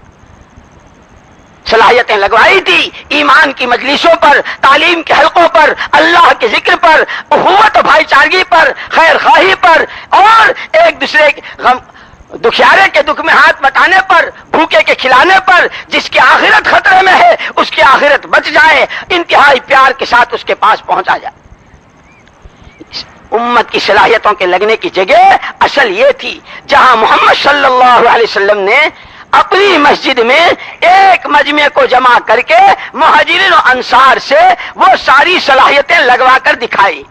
Speaker 1: صلاحیتیں لگوائی تھی ایمان کی مجلسوں پر، تعلیم کے حلقوں پر، اللہ کے ذکر پر، اخوت و بھائی چارگی پر، خیر خواہی پر، اور ایک دوسرے کے غم دکھیارے کے دکھ میں ہاتھ بٹانے پر، بھوکے کے کھلانے پر. جس کی آخرت خطرے میں ہے اس کی آخرت بچ جائے، انتہائی پیار کے ساتھ اس کے پاس پہنچا جائے. امت کی صلاحیتوں کے لگنے کی جگہ اصل یہ تھی جہاں محمد صلی اللہ علیہ وسلم نے اپنی مسجد میں ایک مجمع کو جمع کر کے مہاجرین و انصار سے وہ ساری صلاحیتیں لگوا کر دکھائی.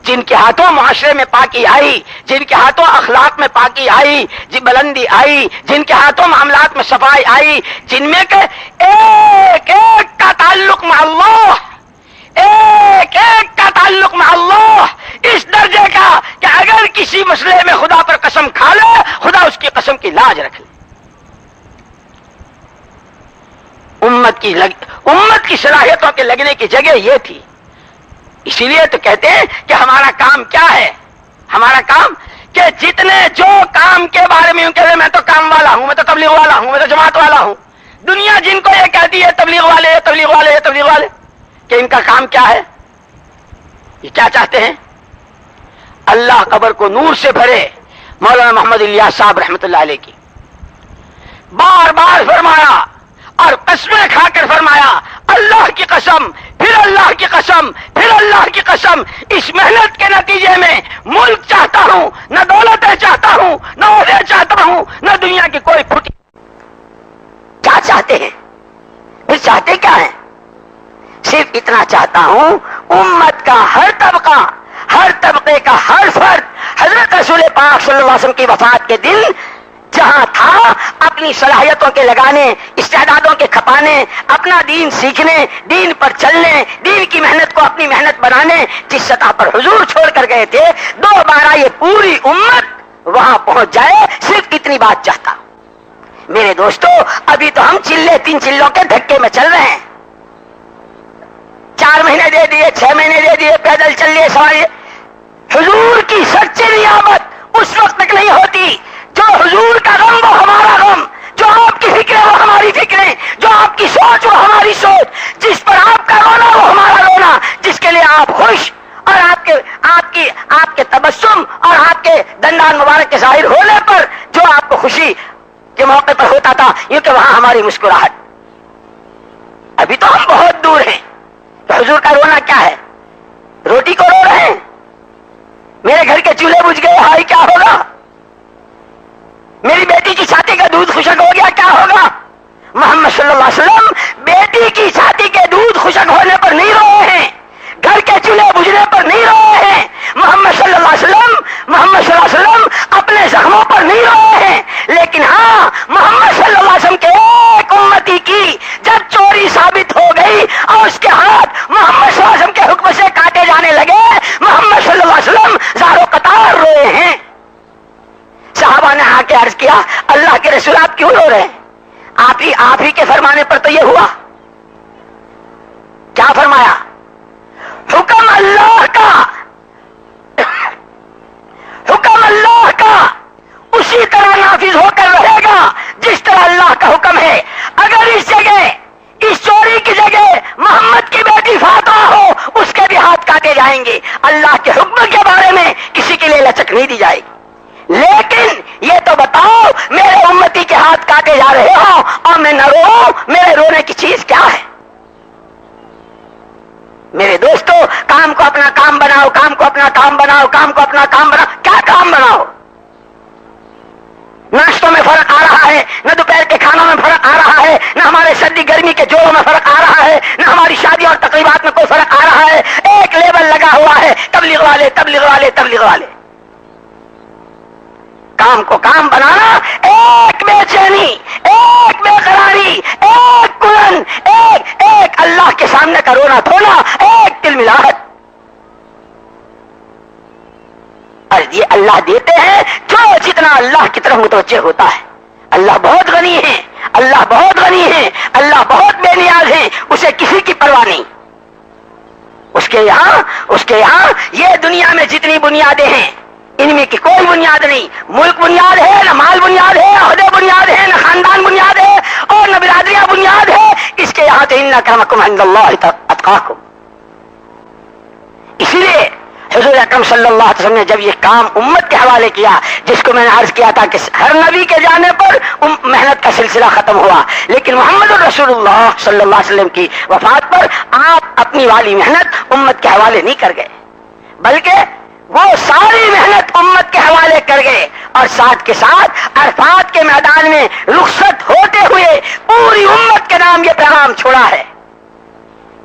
Speaker 1: جن کے ہاتھوں معاشرے میں پاکی آئی، جن کے ہاتھوں اخلاق میں پاکی آئی، بلندی آئی، جن کے ہاتھوں معاملات میں صفائی آئی، جن میں کہ ایک ایک کا تعلق مع اللہ، ایک ایک کا تعلق مع اللہ اس درجے کا کہ اگر کسی مسئلے میں خدا پر قسم کھا لے خدا اس کی قسم کی لاج رکھ لے. امت کی صلاحیتوں کے لگنے کی جگہ یہ تھی. اسی لیے تو کہتے ہیں کہ ہمارا کام کیا ہے، ہمارا کام کہ جتنے جو کام کے بارے میں کہتے ہیں میں تو کام والا ہوں، میں تو تبلیغ والا ہوں، میں تو جماعت والا ہوں. دنیا جن کو یہ کہتی ہے تبلیغ والے، تبلیغ والے، تبلیغ والے، کہ ان کا کام کیا ہے؟ یہ کیا چاہتے ہیں؟ اللہ قبر کو نور سے بھرے. مولانا محمد الیاس صاحب رحمۃ اللہ علیہ کی بار بار فرمایا اور قسمیں کھا کر فرمایا، اللہ کی قسم، پھر اللہ کی قسم، پھر اللہ کی قسم، اس محنت کے نتیجے میں ملک چاہتا ہوں، نہ دولتیں چاہتا ہوں، نہ عہدے چاہتا ہوں، نہ دنیا کی کوئی پھوٹی. کیا چاہتے ہیں؟ پھر چاہتے کیا ہیں؟ صرف اتنا چاہتا ہوں امت کا ہر طبقہ، ہر طبقے کا ہر فرد حضرت رسول پاک صلی اللہ علیہ وسلم کی وفات کے دن جہاں تھا اپنی صلاحیتوں کے لگانے، استعدادوں کے کھپانے، اپنا دین سیکھنے، دین پر چلنے، دین کی محنت کو اپنی محنت بنانے، جس سطح پر حضور چھوڑ کر گئے تھے دوبارہ یہ پوری امت وہاں پہنچ جائے. صرف اتنی بات چاہتا. میرے دوستو ابھی تو ہم چلے 3 چلوں کے دھکے میں چل رہے ہیں. 4 مہینے دے دیے، 6 مہینے دے دیے، پیدل چل لیے سواری. حضور کی سچی نیابت اس وقت تک نہیں ہوتی جو حضور کا غم وہ ہمارا غم، جو آپ کی فکریں وہ ہماری فکریں، جو آپ کی سوچ وہ ہماری سوچ، جس پر آپ کا رونا وہ ہمارا رونا، جس کے لیے آپ خوش اور آپ کے تبسم اور آپ کے دندان مبارک کے ظاہر ہونے پر جو آپ کو خوشی کے موقع پر ہوتا تھا، یہ کہ وہاں ہماری مسکراہٹ. ابھی تو ہم بہت دور ہیں. تو حضور کا رونا کیا ہے؟ روٹی کو رو رہے ہیں. میرے گھر کے چولہے بجھ گئے، ہائی کیا ہوگا؟ میری بیٹی کی چھاتی کا دودھ خشک ہو گیا، کیا ہوگا؟ محمد صلی اللہ علیہ وسلم بیٹی کی چھاتی کے دودھ خشک ہونے پر نہیں روئے ہیں، گھر کے چولہے بجھنے پر نہیں روئے ہیں. محمد صلی اللہ علیہ وسلم اپنے زخموں پر نہیں روئے ہیں. لیکن ہاں محمد صلی اللہ علیہ وسلم کے ایک امتی کی جب چوری ثابت ہو گئی اور اس کے ہاتھ محمد صلی اللہ علیہ وسلم کے حکم سے کاٹے جانے لگے، محمد صلی اللہ علیہ وسلم زارو قطار روئے ہیں. صحابہ نے آ کے عرض کیا اللہ کے رسول آپ کیوں رو رہے ہیں؟ آپ ہی کے فرمانے پر تو یہ ہوا. کیا فرمایا؟ حکم اللہ کا، حکم اللہ کا اسی طرح نافذ ہو کر رہے گا جس طرح اللہ کا حکم ہے. اگر اس جگہ، اس چوری کی جگہ محمد کی بیٹی فاطمہ ہو اس کے بھی ہاتھ کاٹے جائیں گے. اللہ کے حکم کے بارے میں کسی کے لیے لچک نہیں دی جائے گی. لیکن یہ تو بتاؤ میرے روتے جا رہے ہو اور میں نہ رو، میرے رونے کی چیز کیا ہے؟ میرے دوستو، کام کو اپنا کام بناؤ، کام کو اپنا کام بناؤ، کام کو اپنا کام بناؤ۔ کیا کام بناؤ؟ ناشتوں میں فرق آ رہا ہے، نہ دوپہر کے کھانوں میں فرق آ رہا ہے، نہ ہمارے سردی گرمی کے جوڑوں میں فرق آ رہا ہے، نہ ہماری شادی اور تقریبات میں کوئی فرق آ رہا ہے۔ ایک لیبل لگا ہوا ہے، تبلیغ والے، تبلیغ والے، تبلیغ والے۔ کام کو کام بنانا، ایک بے چینی، ایک بے قراری، ایک کلن، ایک اللہ کے سامنے کا رونا دھونا، ایک دل ملاحت۔ اور یہ اللہ دیتے ہیں جو جتنا اللہ کی طرف متوجہ ہوتا ہے۔ اللہ بہت غنی ہے، اللہ بہت غنی ہے، اللہ بہت بے نیاز ہے، اسے کسی کی پرواہ نہیں۔ اس کے یہاں یہ دنیا میں جتنی بنیادیں ہیں، ان میں کی کوئی بنیاد نہیں۔ ملک بنیاد ہے، نہ مال بنیاد ہے، عہدے بنیاد ہے، نہ خاندان بنیاد ہے، اور نہ برادریاں بنیاد ہے۔ اس کے یہاں تو ان اکرمکم عند اللہ اتقاکم۔ اسی لیے حضور اکرم صلی اللہ علیہ وسلم نے جب یہ کام امت کے حوالے کیا، جس کو میں نے عرض کیا تھا کہ ہر نبی کے جانے پر محنت کا سلسلہ ختم ہوا، لیکن محمد رسول اللہ صلی اللہ علیہ وسلم کی وفات پر آپ اپنی والی محنت امت کے حوالے نہیں کر گئے، بلکہ وہ ساری محنت امت کے حوالے کر گئے، اور ساتھ کے ساتھ عرفات کے میدان میں رخصت ہوتے ہوئے پوری امت کے نام یہ پیغام چھوڑا ہے،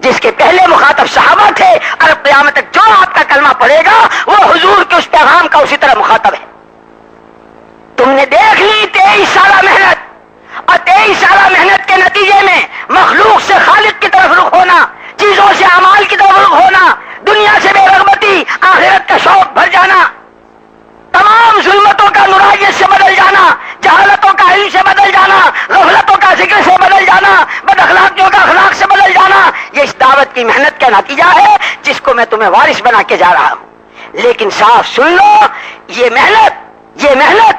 Speaker 1: جس کے پہلے مخاطب صحابہ تھے، اور قیامت تک جو آپ کا کلمہ پڑھے گا وہ حضور کے اس پیغام کا اسی طرح مخاطب ہے۔ تم نے دیکھ لی 23 سالہ محنت، اور 23 سالہ محنت کے نتیجے میں مخلوق سے خالق کی طرف رخ ہونا، چیزوں سے اعمال کی طرف رخ ہونا، دنیا سے بے رغبتی، آخرت کا شوق بھر جانا، تمام ظلمتوں کا نورانیت سے بدل جانا، جہالتوں کا علم سے بدل جانا، غفلتوں کا ذکر سے بدل جانا، بد اخلاقیوں کا اخلاق سے بدل جانا، یہ اس دعوت کی محنت کا نتیجہ ہے جس کو میں تمہیں وارث بنا کے جا رہا ہوں۔ لیکن صاف سن لو، یہ محنت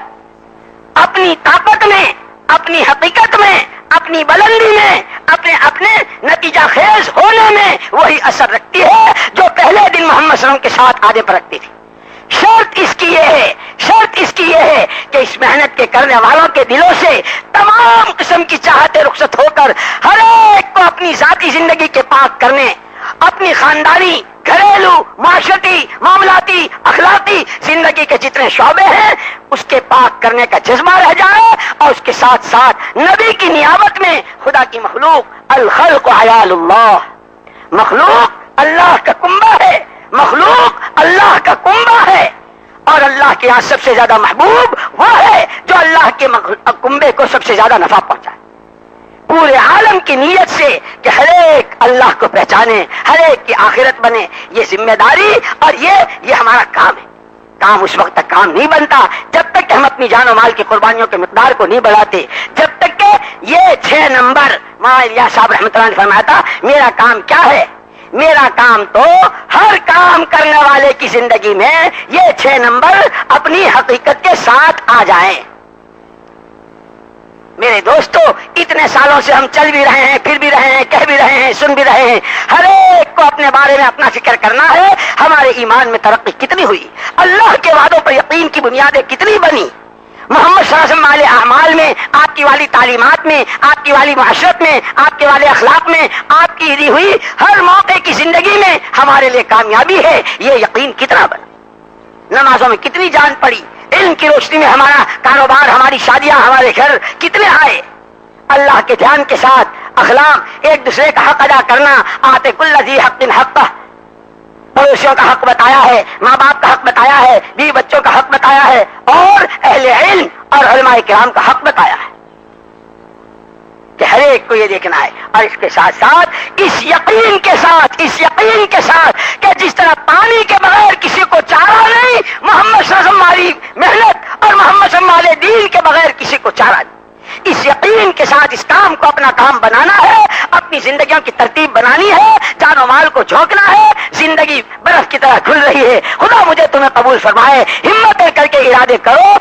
Speaker 1: اپنی طاقت میں، اپنی حقیقت میں، اپنی بلندی میں، اپنے نتیجہ خیز ہونے میں وہی اثر رکھتی ہے جو پہلے دن محمد صلی اللہ علیہ وسلم کے ساتھ آدھے پر رکھتی تھی۔ شرط اس کی یہ ہے کہ اس محنت کے کرنے والوں کے دلوں سے تمام قسم کی چاہتے رخصت ہو کر ہر ایک کو اپنی ذاتی زندگی کے پاک کرنے، اپنی خاندانی، گھریلو، معاشرتی، معاملاتی، اخلاقی زندگی کے جتنے شعبے ہیں اس کے پاک کرنے کا جذبہ رہ جائے، اور اس کے ساتھ ساتھ نبی کی نیابت میں خدا کی مخلوق، الخلق عیال اللہ، مخلوق اللہ کا کنبہ ہے، مخلوق اللہ کا کنبہ ہے، اور اللہ کے یہاں سب سے زیادہ محبوب وہ ہے جو اللہ کے کنبے کو سب سے زیادہ نفع پہنچائے، پورے عالم کی نیت سے کہ ہر ایک اللہ کو پہچانے، ہر ایک کی آخرت بنے۔ یہ ذمہ داری اور یہ ہمارا کام ہے۔ کام اس وقت تک کام نہیں بنتا جب تک کہ ہم اپنی جان و مال کی قربانیوں کے مقدار کو نہیں بڑھاتے، جب تک کہ یہ 6 نمبر مولانا الیاس صاحب رحمۃ اللہ نے فرمایا تھا، میرا کام کیا ہے؟ میرا کام تو ہر کام کرنے والے کی زندگی میں یہ 6 نمبر اپنی حقیقت کے ساتھ آ جائیں۔ میرے دوستو، اتنے سالوں سے ہم چل بھی رہے ہیں، پھر بھی رہے ہیں، کہہ بھی رہے ہیں، سن بھی رہے ہیں، ہر ایک کو اپنے بارے میں اپنا فکر کرنا ہے۔ ہمارے ایمان میں ترقی کتنی ہوئی، اللہ کے وعدوں پر یقین کی بنیادیں کتنی بنی، محمد صلی اللہ علیہ وسلم والے اعمال میں، آپ کی والی تعلیمات میں، آپ کی والی معاشرت میں، آپ کے والے اخلاق میں، آپ کی دی ہوئی ہر موقع کی زندگی میں ہمارے لیے کامیابی ہے، یہ یقین کتنا بنا۔ نمازوں میں کتنی جان پڑی، علم کی روشنی میں ہمارا کاروبار، ہماری شادیاں، ہمارے گھر کتنے آئے، اللہ کے دھیان کے ساتھ اخلاق، ایک دوسرے کا حق ادا کرنا، آتے کل ذی حق حقہ، پڑوسیوں کا حق بتایا ہے، ماں باپ کا حق بتایا ہے، بیوی بچوں کا حق بتایا ہے، اور اہل علم اور علماء کرام کا حق بتایا ہے کہ ہر ایک کو یہ دیکھنا ہے۔ اور اس کے ساتھ ساتھ اس یقین کے ساتھ کہ جس طرح پانی کے بغیر کسی کو چارہ نہیں، محمد صلی اللہ علیہ وسلم والی محنت اور محمد صلی اللہ علیہ وسلم والے دین کے بغیر کسی کو چارہ نہیں، اس یقین کے ساتھ اس کام کو اپنا کام بنانا ہے، اپنی زندگیوں کی ترتیب بنانی ہے، جان و مال کو جھونکنا ہے۔ زندگی برف کی طرح کھل رہی ہے، خدا مجھے تمہیں قبول فرمائے، ہمتیں کر کے ارادے کرو،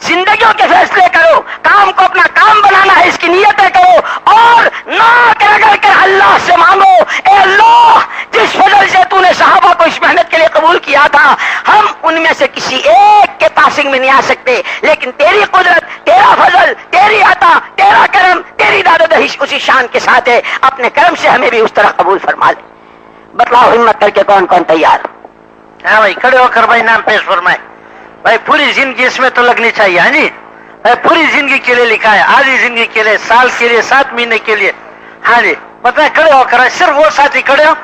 Speaker 1: زندگیوں کے فیصلے کرو، کام کو اپنا کام بنانا ہے، اس کی نیتیں کرو، اور نہ کر اللہ سے مانگو، اے اللہ جس فضل سے تو نے صحابہ کو اس محنت کے لیے قبول کیا تھا، ہم ان میں سے کسی ایک کے پاسنگ میں نہیں آ سکتے، لیکن تیری قدرت، تیرا فضل، تیری عطا، تیرا تیرا کرم تیری داد و دہش اسی شان کے ساتھ ہے، اپنے کرم سے ہمیں بھی اس طرح قبول فرما لے. بتلاؤ ہمت کر کے کون کون تیار؟
Speaker 2: ہاں بھائی کھڑے ہو کر بھائی نام پیش فرمائے. بھائی پوری زندگی اس میں تو لگنی چاہیے. ہاں جی بھائی پوری زندگی کے لیے لکھا ہے، آدھی زندگی کے لیے، سال کے لیے، 7 مہینے کے لیے. ہاں جی بتائیں کھڑے ہو کر، صرف وہ ساتھی کھڑے ہو